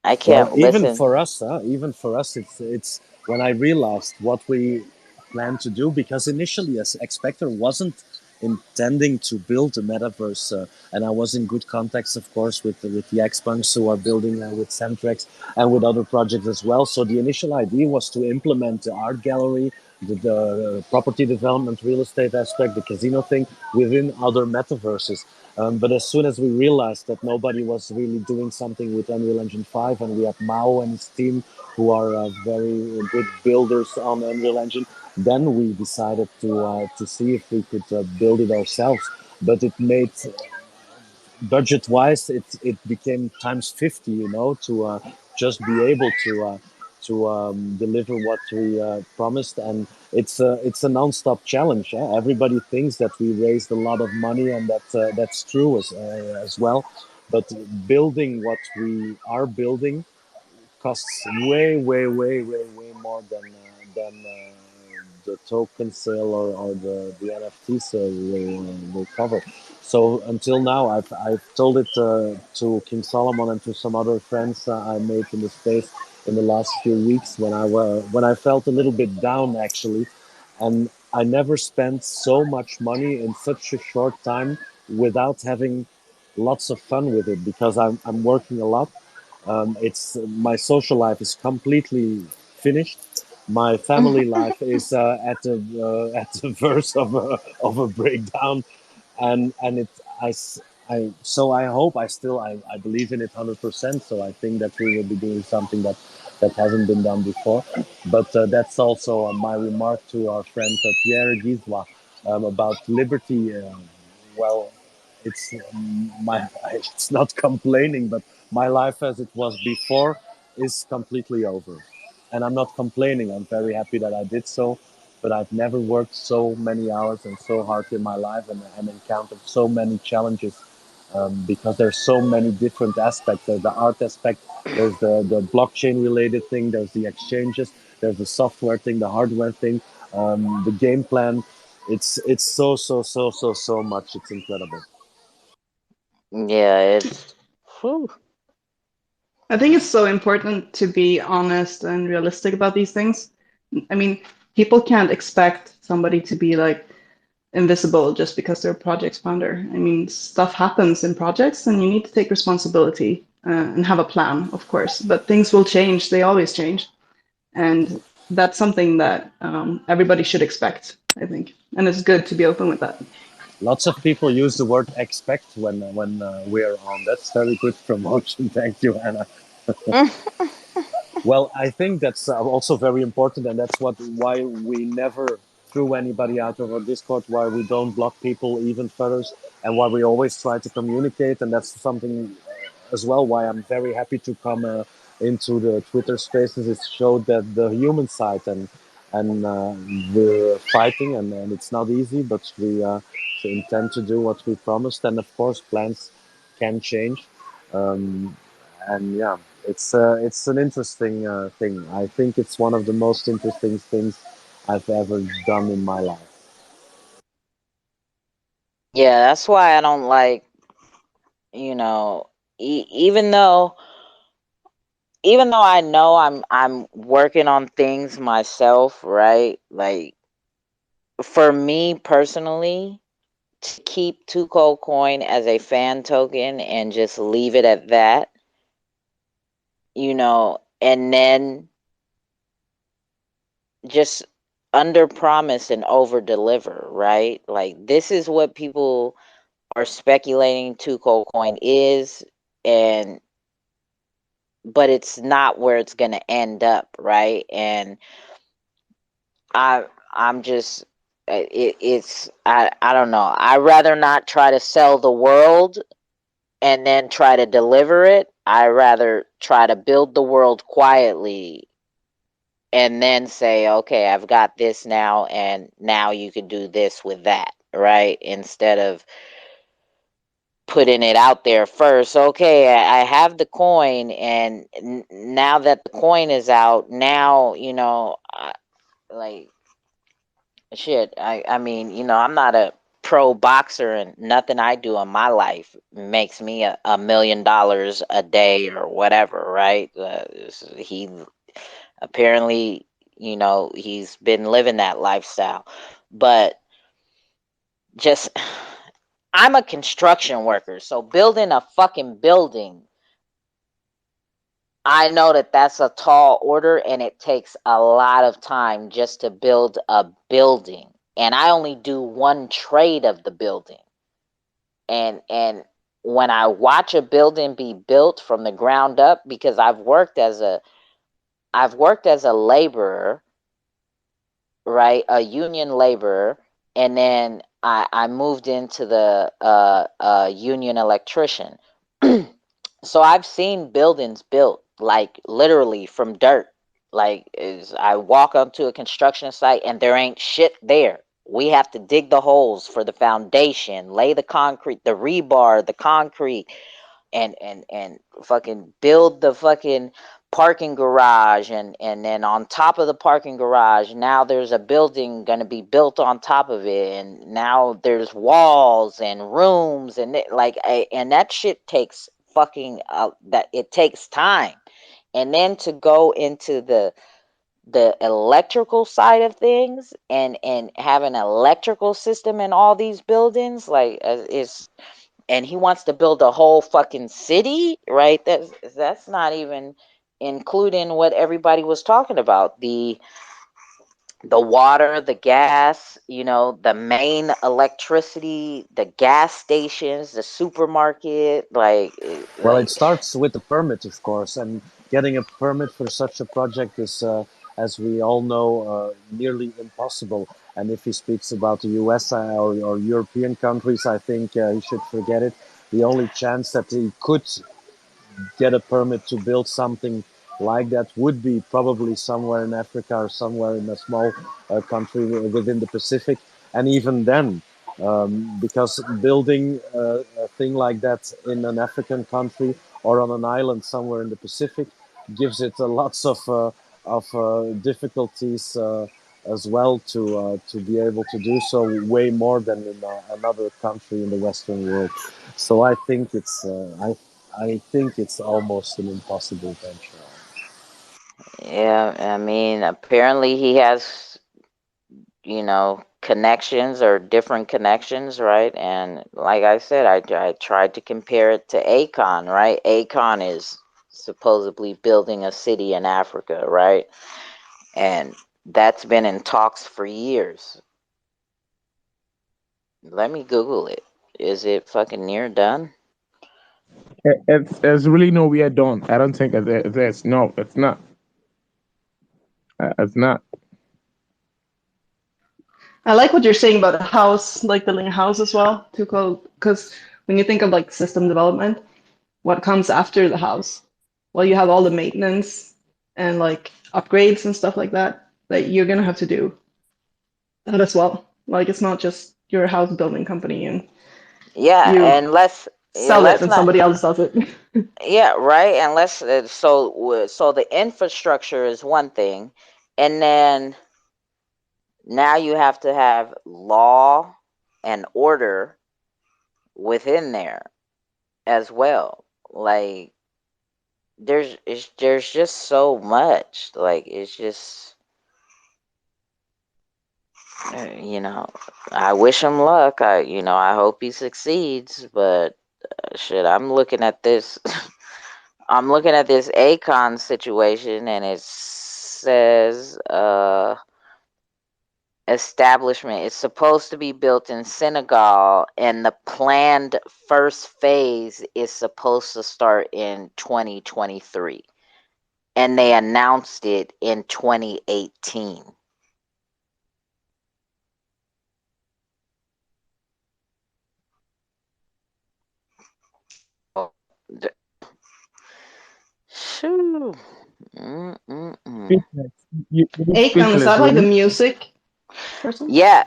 I can't listen. Even for us, it's when I realized what we planned to do, because initially, as Xpector wasn't intending to build a metaverse, and I was in good contacts, of course, with the Xpunks who are building with Centrex and with other projects as well. So the initial idea was to implement the art gallery, the property development, real estate aspect, the casino thing within other metaverses. But as soon as we realized that nobody was really doing something with Unreal Engine 5, and we have Mao and his team who are very good builders on Unreal Engine, then we decided to see if we could build it ourselves. But it made budget-wise, it became times 50, to just be able to deliver what we promised. And it's a non-stop challenge. Everybody thinks that we raised a lot of money, and that's true as well. But building what we are building costs way more than the token sale or the NFT sale will cover. So until now, I've told it to King Solomon and to some other friends I made in the space in the last few weeks when I felt a little bit down actually, and I never spent so much money in such a short time without having lots of fun with it because I'm working a lot. It's my social life is completely finished. My family life is at the verge of a breakdown, and it I so I hope I believe in it 100%. So I think that we will be doing something that hasn't been done before. But that's also my remark to our friend Pierre Giezwa about liberty. Well, it's my it's not complaining, but my life as it was before is completely over, and I'm not complaining. I'm very happy that I did so, but I've never worked so many hours and so hard in my life and encountered so many challenges because there's so many different aspects. There's the art aspect, there's the blockchain related thing, there's the exchanges, there's the software thing, the hardware thing, the game plan. It's so much. It's incredible. Yeah, it's whew. I think it's so important to be honest and realistic about these things. I mean, people can't expect somebody to be like invisible just because they're a project's founder. I mean, stuff happens in projects and you need to take responsibility and have a plan, of course. But things will change, they always change. And that's something that everybody should expect, I think. And it's good to be open with that. Lots of people use the word expect when we're on. That's very good promotion. Thank you, Anna. Well, I think that's also very important, and that's why we never threw anybody out of our Discord, why we don't block people even further, and why we always try to communicate. And that's something as well why I'm very happy to come into the Twitter Spaces. It showed that the human side, and we're fighting, and it's not easy, but we intend to do what we promised. And of course, plans can change. Um, and yeah, it's an interesting thing. I think it's one of the most interesting things I've ever done in my life. Yeah, that's why I don't like, you know, even though I know I'm working on things myself, right? Like for me personally, to keep Two Cold Coin as a fan token and just leave it at that, and then just under promise and over deliver, right? Like this is what people are speculating Two Cold Coin is, and but it's not where it's going to end up, right? And I I'm just I don't know. I rather not try to sell the world and then try to deliver it. I rather try to build the world quietly and then say, okay, I've got this now, and now you can do this with that, right? Instead of putting it out there first. Okay, I have the coin, and now that the coin is out, now like shit. I mean, I'm not a pro boxer, and nothing I do in my life makes me $1 million a day or whatever, right? He apparently, he's been living that lifestyle, but just I'm a construction worker, so building a fucking building, I know that that's a tall order and it takes a lot of time just to build a building. And I only do one trade of the building. And when I watch a building be built from the ground up, because I've worked as a laborer, right? A union laborer, and then I moved into the union electrician. So I've seen buildings built like literally from dirt. Like is I walk up to a construction site and there ain't shit there. We have to dig the holes for the foundation, lay the concrete, the rebar, the concrete, and fucking build the fucking parking garage, and then on top of the parking garage now there's a building going to be built on top of it, and now there's walls and rooms, and and that shit takes fucking that it takes time. And then to go into the electrical side of things and have an electrical system in all these buildings, like it's and he wants to build a whole fucking city, right? That's not even including what everybody was talking about, the water, the gas, the main electricity, the gas stations, the supermarket, Well, it like starts with the permit, of course, and getting a permit for such a project is, as we all know, nearly impossible. And if he speaks about the US or European countries, I think he should forget it. The only chance that he could get a permit to build something like that would be probably somewhere in Africa or somewhere in a small country within the Pacific. And even then, because building a thing like that in an African country or on an island somewhere in the Pacific gives it lots of difficulties as well to be able to do so, way more than in another country in the Western world. So I think it's almost an impossible venture. yeah, I mean, apparently he has, connections or different connections, right? And like I said, I tried to compare it to Akon, right? Akon is supposedly building a city in Africa, right? And that's been in talks for years. Let me Google it. Is it fucking near done? It's really nowhere done. I don't think there's no, it's not. It's not. I like what you're saying about a house, like building a house as well, too, because when you think of like system development, what comes after the house? Well, you have all the maintenance and like upgrades and stuff like that that you're gonna have to do that as well. Like it's not just your house building company and Yeah, you and let's yeah, sell it let's and not somebody else does it. yeah, right. And let's so the infrastructure is one thing, and then now you have to have law and order within there as well. Like there's just so much. Like it's just you know, I wish him luck. I hope he succeeds, but shit, I'm looking at this I'm looking at this Akon situation, and it says establishment is supposed to be built in Senegal, and the planned first phase is supposed to start in 2023, and they announced it in 2018. Oh, shoo. Mm-mm-mm. Speechless. You're Akon, is speechless, that like the really. music person? Yeah,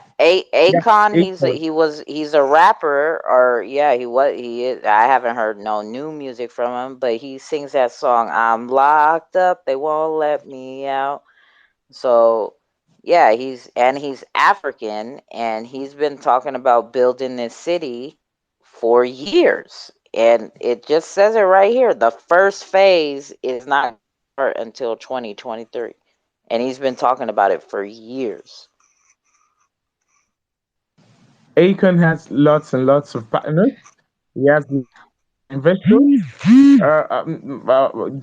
Yeah, Akon. Akon. He's a rapper, or yeah, he is. I haven't heard no new music from him, but he sings that song. I'm locked up, they won't let me out. So yeah, he's African, and he's been talking about building this city for years, and it just says it right here. The first phase is not start until 2023, and he's been talking about it for years. Akon has lots and lots of partners. He has investors.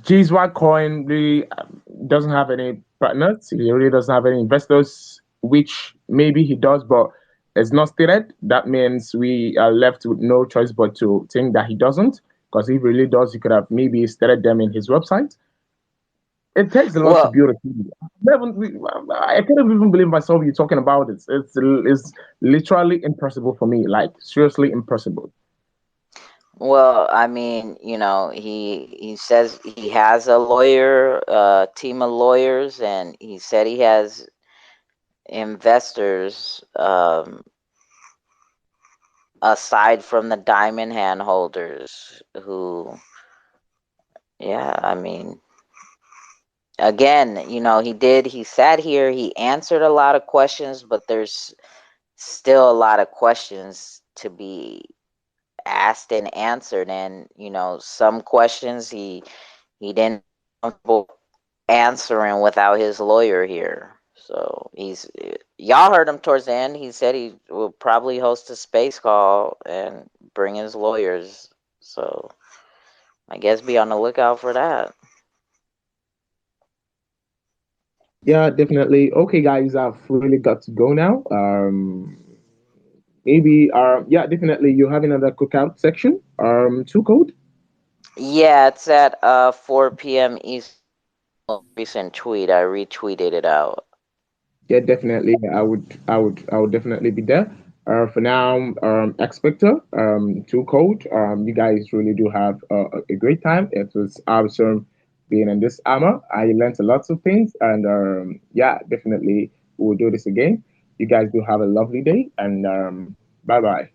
Giezwa coin really doesn't have any partners. He really doesn't have any investors, which maybe he does, but it's not stated. That means we are left with no choice but to think that he doesn't, because if he really does, he could have maybe stated them in his website. It takes a lot to Well, build a city. I couldn't even believe myself you talking about it. It's literally impossible for me. Like seriously impossible. Well, I mean, he says he has a lawyer, team of lawyers, and he said he has investors, aside from the diamond hand holders who, yeah, I mean, again, he sat here, he answered a lot of questions, but there's still a lot of questions to be asked and answered. And, some questions he didn't feel comfortable answering without his lawyer here. So y'all heard him towards the end. He said he will probably host a space call and bring his lawyers. So I guess be on the lookout for that. Yeah, definitely. Okay, guys, I've really got to go now. Maybe yeah, definitely. You have another cookout section. Two code. Yeah, it's at 4 p.m. East. Recent tweet. I retweeted it out. Yeah, definitely. I would definitely be there. For now, Expector, two code. You guys really do have a great time. It was awesome being in this armor. I learned a lot of things, and yeah, definitely we'll do this again. You guys do have a lovely day, and bye bye.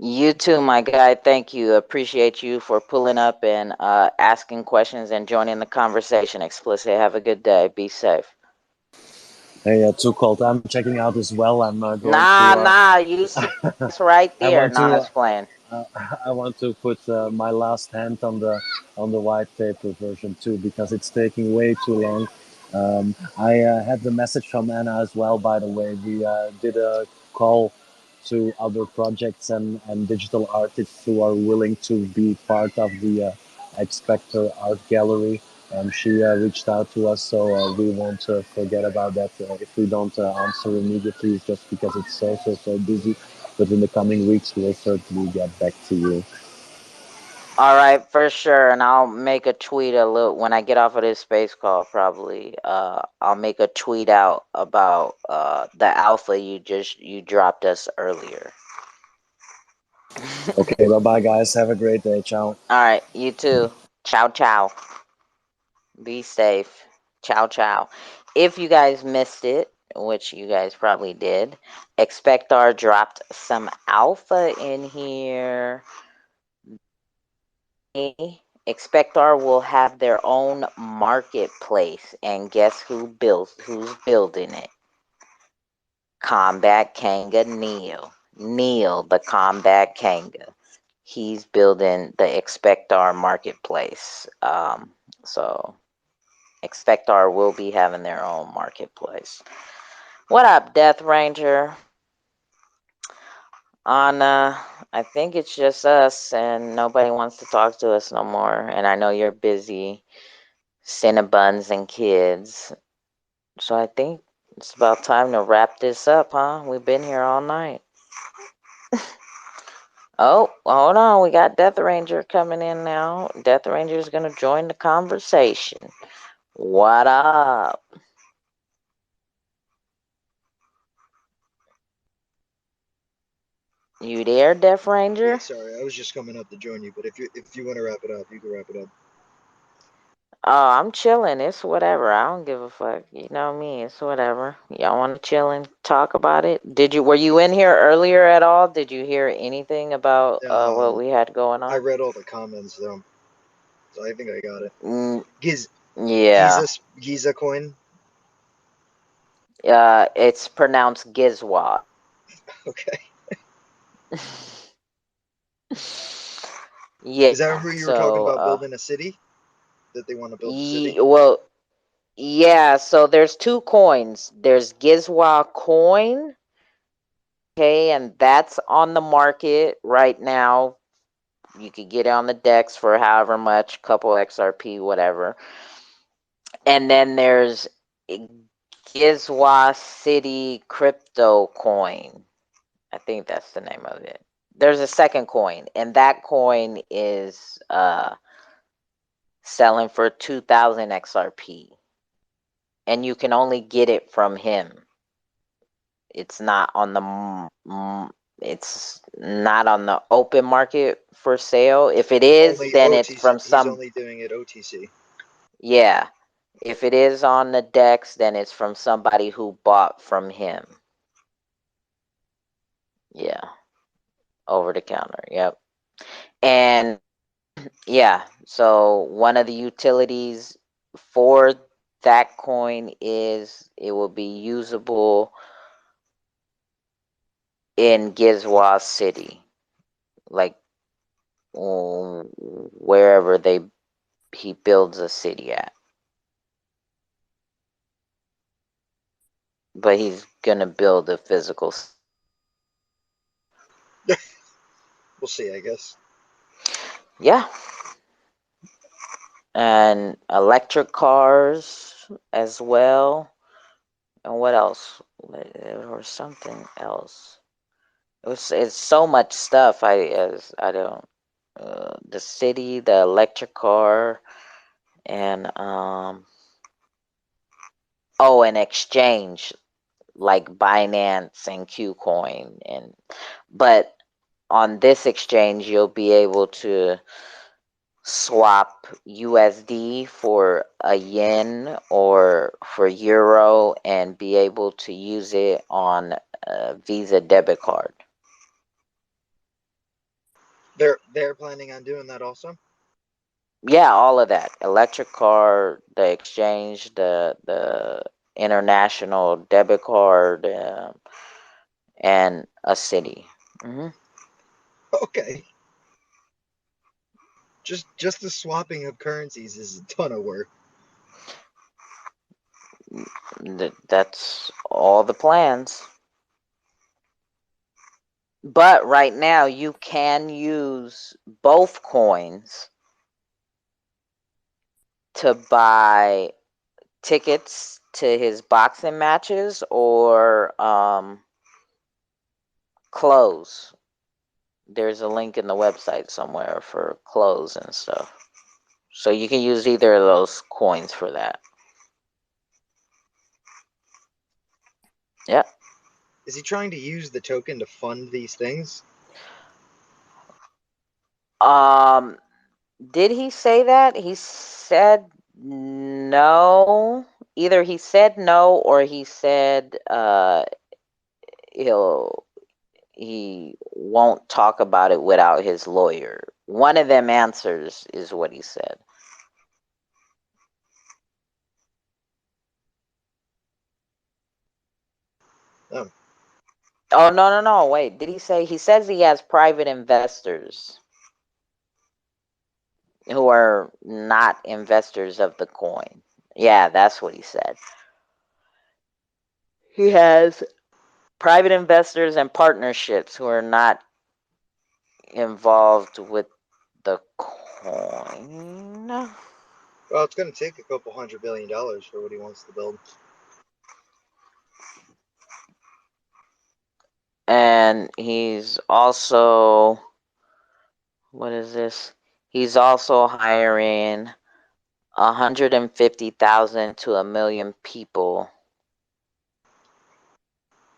You too, my guy. Thank you. Appreciate you for pulling up and asking questions and joining the conversation. Explicit. Have a good day. Be safe. Hey, too cold. I'm checking out as well. I'm going Nah, to. nah. You see it's right I there. want Nah, to. it's playing. Uh, I want to put my last hand on the white paper version too because it's taking way too long. I had the message from Anna as well. By the way, we did a call to other projects and digital artists who are willing to be part of the Expector Art Gallery. She reached out to us, so we won't forget about that. If we don't answer immediately, it's just because it's so busy. But in the coming weeks, we'll certainly get back to you. All right, for sure. And I'll make a tweet a little when I get off of this space call. Probably, I'll make a tweet out about the alpha you dropped us earlier. Okay, bye bye, guys. Have a great day. Ciao. All right, you too. Ciao, ciao. Be safe. Ciao, ciao. If you guys missed it, which you guys probably did, Expectar dropped some alpha in here. Expectar will have their own marketplace, and guess who's building it? Combat Kanga Neil. Neil, the Combat Kanga. He's building the Expectar marketplace. So Expectar will be having their own marketplace. What up, Death Ranger? On I think it's just us and nobody wants to talk to us no more. And I know you're busy Cinnabons and kids. So I think it's about time to wrap this up, huh? We've been here all night. Oh, hold on. We got Death Ranger coming in now. Death Ranger is going to join the conversation. What up? You there, Death Ranger? Yeah, sorry, I was just coming up to join you. But if you want to wrap it up, you can wrap it up. Oh, I'm chilling. It's whatever. I don't give a fuck. You know me. It's whatever. Y'all want to chill and talk about it? Were you in here earlier at all? Did you hear anything about what we had going I on? read all the comments though, so I think I got it. Giz Yeah. Giza coin. It's pronounced Giezwa. Okay. Yeah. Is that who you were talking about building a city? That they want to build a city? Well, yeah. So there's two coins. There's Giezwa coin. Okay, and that's on the market right now. You could get it on the DEX for however much, couple XRP, whatever. And then there's Giezwa City crypto coin. I think that's the name of it. There's a second coin, and that coin is selling for 2,000 XRP. And you can only get it from him. It's not on the open market for sale. If it is, Only then it's OTC. from He's some. only doing it OTC. Yeah. If it is on the DEX, then it's from somebody who bought from him. Yeah. Over the counter. Yep. And yeah, so one of the utilities for that coin is it will be usable in Giezwa City. Like wherever he builds a city at. but he's gonna build a physical. We'll see, I guess. Yeah, and electric cars as well. And what else? Or something else. It's so much stuff. I don't. The city, the electric car, and an exchange like Binance and Qcoin, but on this exchange you'll be able to swap USD for a yen or for euro and be able to use it on a Visa debit card. They're planning on doing that also. Yeah, all of that. Electric card, the exchange, the international debit card, and a city. Hmm. Okay. Just the swapping of currencies is a ton of work. That's all the plans. But right now, you can use both coins to buy tickets to his boxing matches or clothes. There's a link in the website somewhere for clothes and stuff. So you can use either of those coins for that. Yeah. Is he trying to use the token to fund these things? Did he say that? He said no. Either he said no or he said he won't talk about it without his lawyer. One of them answers is what he said. Oh. Oh, no. Wait, did he say? He says he has private investors who are not investors of the coin. Yeah, that's what he said. He has private investors and partnerships who are not involved with the coin. Well, it's going to take a couple $100 billion for what he wants to build. And he's also, what is this? He's also hiring 150,000 to 1,000,000 people.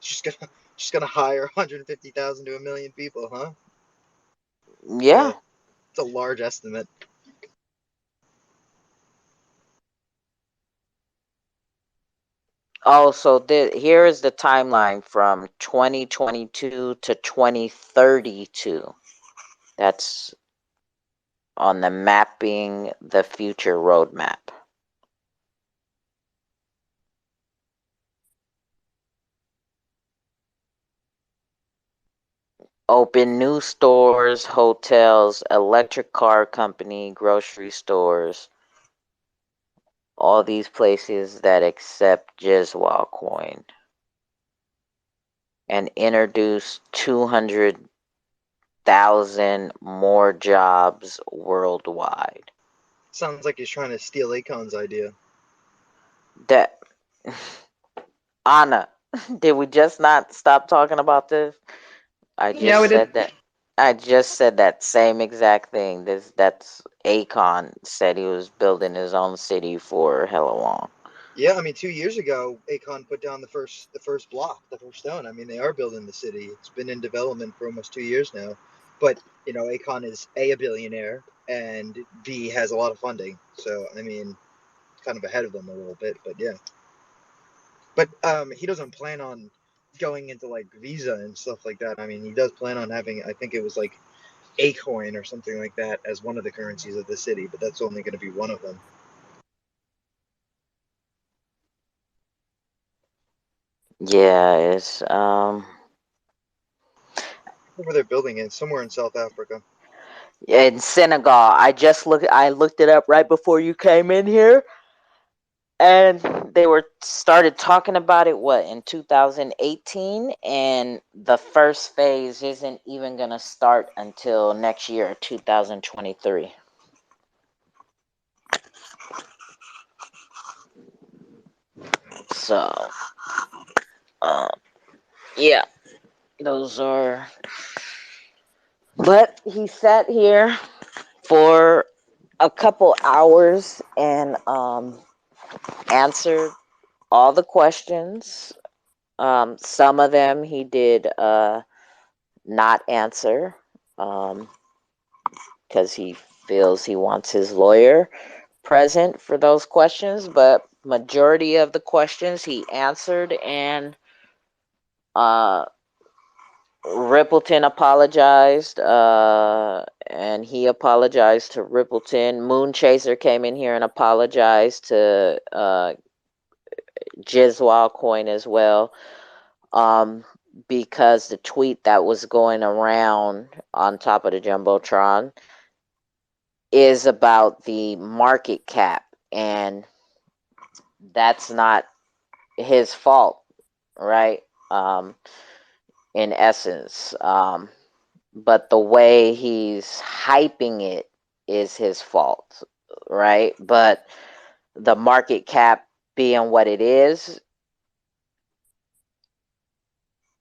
Just gonna hire 150,000 to 1,000,000 people, huh? Yeah. It's a large estimate. Oh, so here is the timeline from 2022 to 2032. That's on the Mapping the Future roadmap. Open new stores, hotels, electric car company, grocery stores, all these places that accept Giezwa coin, and introduce 200,000 more jobs worldwide. Sounds like he's trying to steal Akon's idea. That Anna, did we just not stop talking about this? I Yeah, we just did. said that. I just said that same exact thing. That's Akon said he was building his own city for hella long. Yeah, I mean, 2 years ago, Akon put down the first block, the first stone. I mean, they are building the city. It's been in development for almost 2 years now. But Akon is a billionaire, and B has a lot of funding. So I mean, kind of ahead of them a little bit. But yeah. But he doesn't plan on going into like Visa and stuff like that. I mean, he does plan on having, I think it was like a coin or something like that as one of the currencies of the city, but that's only going to be one of them. Yeah, it's Where they're building it, somewhere in South Africa. in Senegal. I looked it up right before you came in here. And they were started talking about it in 2018, and the first phase isn't even going to start until next year, 2023. So yeah, those are, but he sat here for a couple hours and answered all the questions. Some of them he did not answer because he feels he wants his lawyer present for those questions, but majority of the questions he answered, and Rippleton apologized, and he apologized to Rippleton. Moonchaser came in here and apologized to Giezwa coin as well, because the tweet that was going around on top of the Jumbotron is about the market cap, and that's not his fault, right? In essence, but the way he's hyping it is his fault, right? But the market cap being what it is,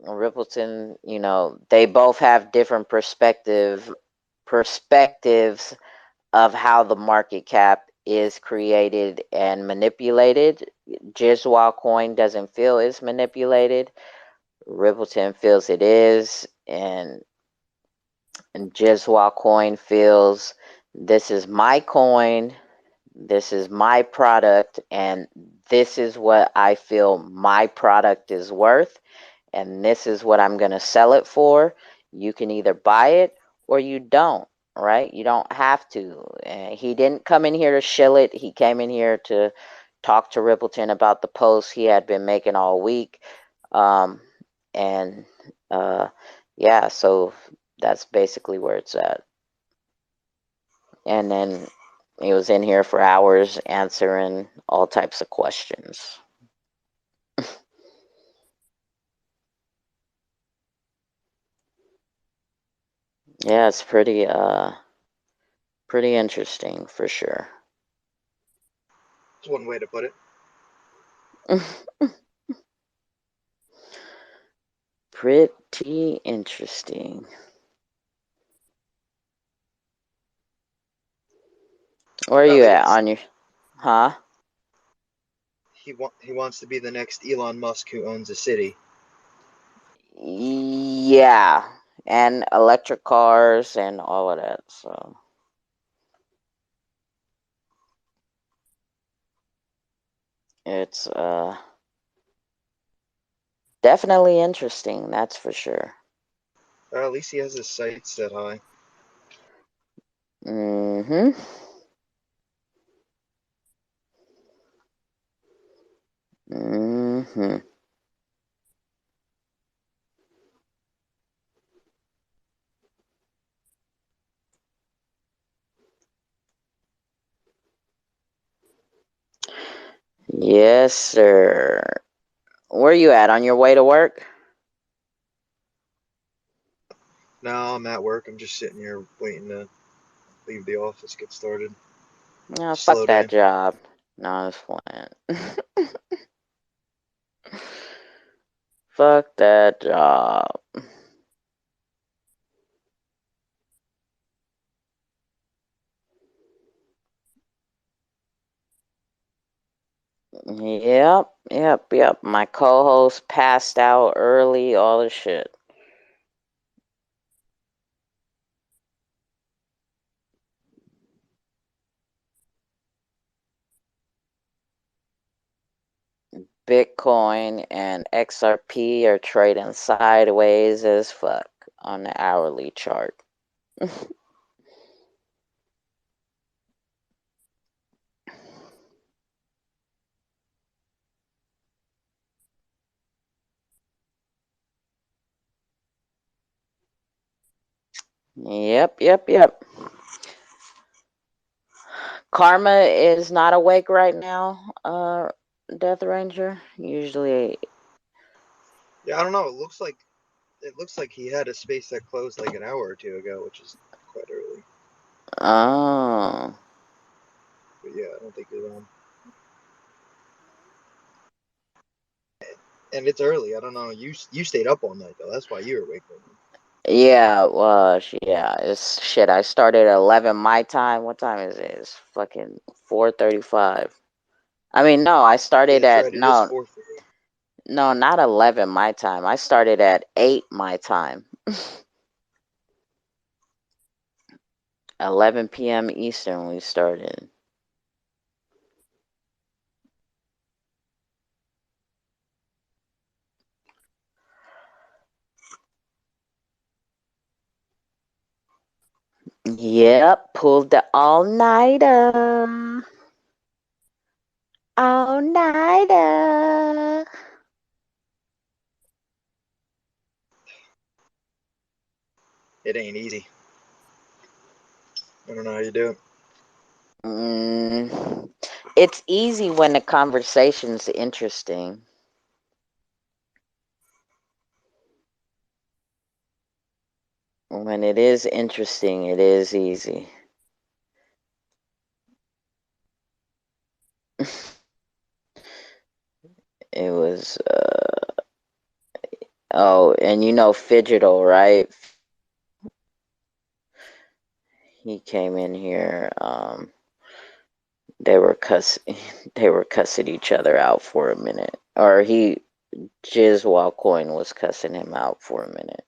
Rippleton, they both have different perspectives of how the market cap is created and manipulated. Giezwa coin doesn't feel it's manipulated. Rippleton feels it is, and Giezwa coin feels this is my coin, this is my product, and this is what I feel my product is worth, and this is what I'm going to sell it for. You can either buy it or you don't, right? You don't have to. He didn't come in here to shill it. He came in here to talk to Rippleton about the posts he had been making all week. And yeah, so that's basically where it's at. And then he was in here for hours answering all types of questions. Yeah, it's pretty interesting for sure. That's one way to put it. Pretty interesting. Where are you at on your, huh? He wants to be the next Elon Musk who owns a city. Yeah, and electric cars and all of that. So it's definitely interesting, that's for sure. At least he has his sights set high. Mm-hmm. Mm-hmm. Yes, sir. Where you at? On your way to work? No, I'm at work. I'm just sitting here waiting to leave the office, get started. No, Slow fuck that day. job. No, I was playing. Fuck that job. Yep. My co-host passed out early, all the shit. Bitcoin and XRP are trading sideways as fuck on the hourly chart. Yep. Karma is not awake right now, Death Ranger. Usually. Yeah, I don't know. It looks like he had a space that closed like an hour or two ago, which is quite early. Oh. But yeah, I don't think he's on. And it's early. I don't know. You stayed up all night though. That's why you were awake. Yeah, yeah, it's shit. I started at 11 my time. What time is it? It's fucking 4:35. I mean, no, I started That's at right. It is no, 4:30. no, not 11 my time. I started at 8 my time. 11 p.m. Eastern we started. Yep, pulled the all-nighter. All-nighter. It ain't easy. I don't know how you do it. It's easy when the conversation's interesting. When it is interesting, it is easy. It was, oh, and you know Fidgetal, right? He came in here, they were cussing each other out for a minute. Or Giezwa Coin was cussing him out for a minute.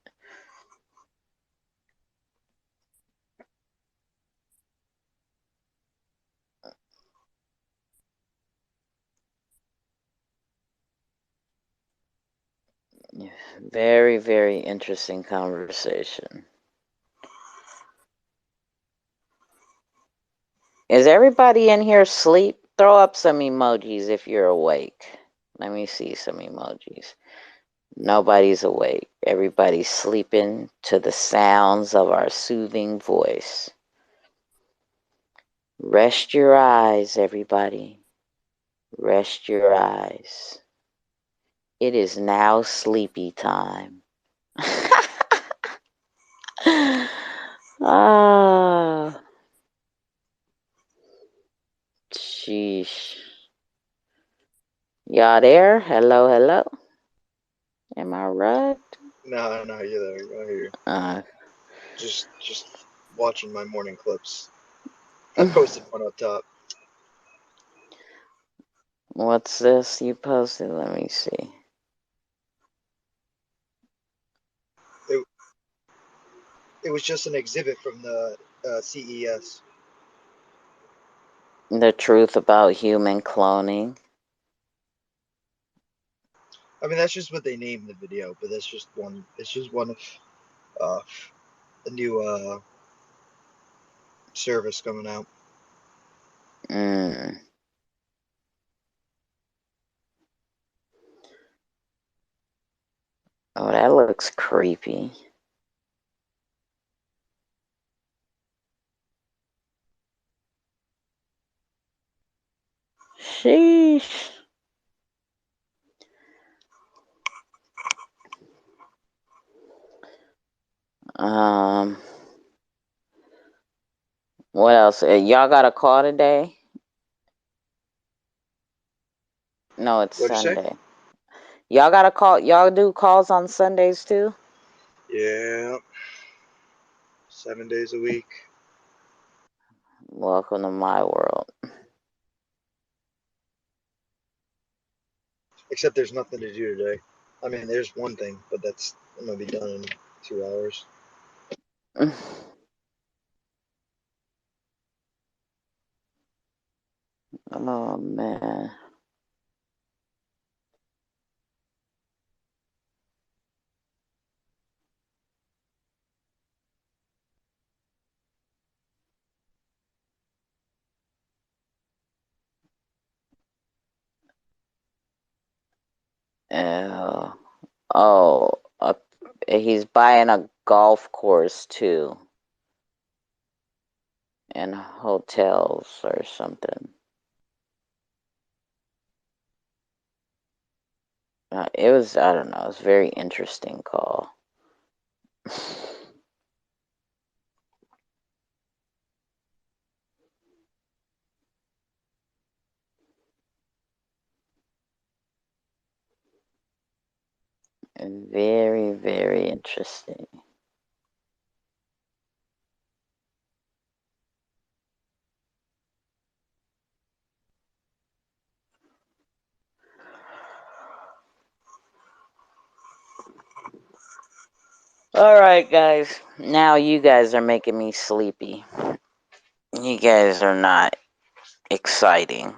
Very, very interesting conversation. Is everybody in here asleep? Throw up some emojis if you're awake. Let me see some emojis. Nobody's awake. Everybody's sleeping to the sounds of our soothing voice. Rest your eyes, everybody. Rest your eyes. It is now sleepy time. Ah, sheesh. Y'all there? Hello, hello. Am I right? No, you're there. I hear you. Just watching my morning clips. I posted one up top. What's this you posted? Let me see. It was just an exhibit from the CES. The truth about human cloning. I mean, that's just what they named the video, but that's just one. It's just one of a new service coming out. Oh, that looks creepy. Sheesh. What else? Y'all got a call today? No, it's What'd you say? Sunday. Y'all got a call? Y'all do calls on Sundays too? Yeah. 7 days a week. Welcome to my world. Except there's nothing to do today. I mean, there's one thing, but that's gonna be done in 2 hours. Oh man. Oh, he's buying a golf course too. and hotels or something. It was, I don't know, it was a very interesting call. Very, very interesting. All right, guys. Now you guys are making me sleepy. You guys are not exciting.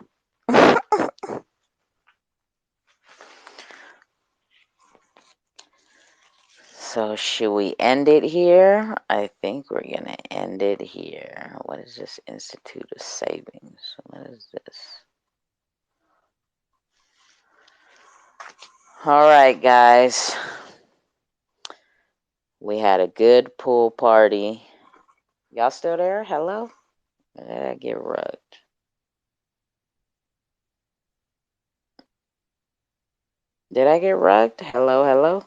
So should we end it here? I think we're going to end it here. What is this Institute of Savings? What is this? All right, guys. We had a good pool party. Y'all still there? Hello? Or did I get rugged? Did I get rugged? Hello, hello?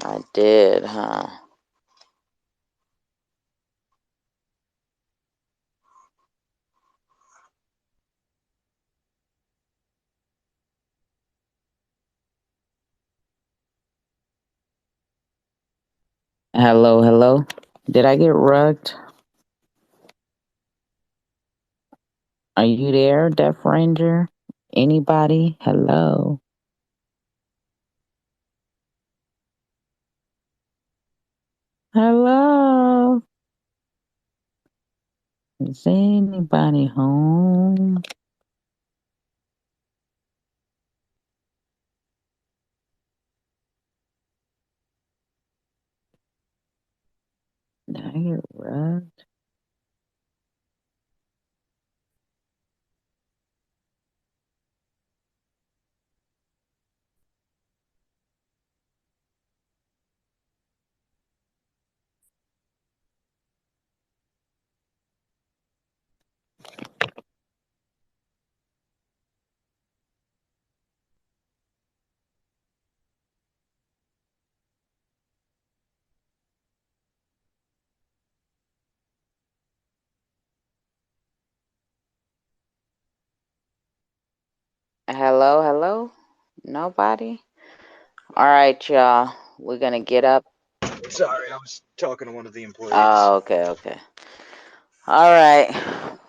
I did, huh? Hello, hello? Did I get rugged? Are you there, Deaf Ranger? Anybody? Hello? Hello? Is anybody home? Did I get rugged? Hello, hello? Nobody? All right, y'all. We're going to get up. Sorry, I was talking to one of the employees. Oh, okay, okay. All right.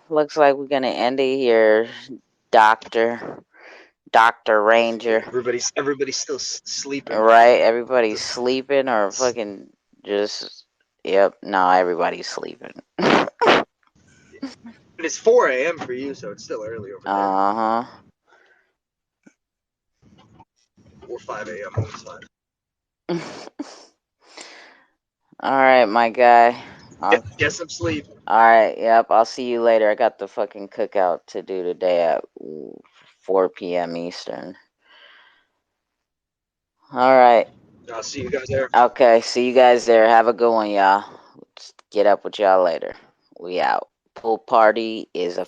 Looks like we're going to end it here, Dr. Ranger. Everybody's still sleeping. Right? Everybody's sleeping or fucking just. Yep, no, everybody's sleeping. But it's 4 a.m. for you, so it's still early over there. Uh-huh. Or 5 a.m. All right, my guy. Get some sleep. All right, yep, I'll see you later. I got the fucking cookout to do today at 4 p.m. Eastern. All right. I'll see you guys there. Okay, see you guys there. Have a good one, y'all. Get up with y'all later. We out. Pool party is a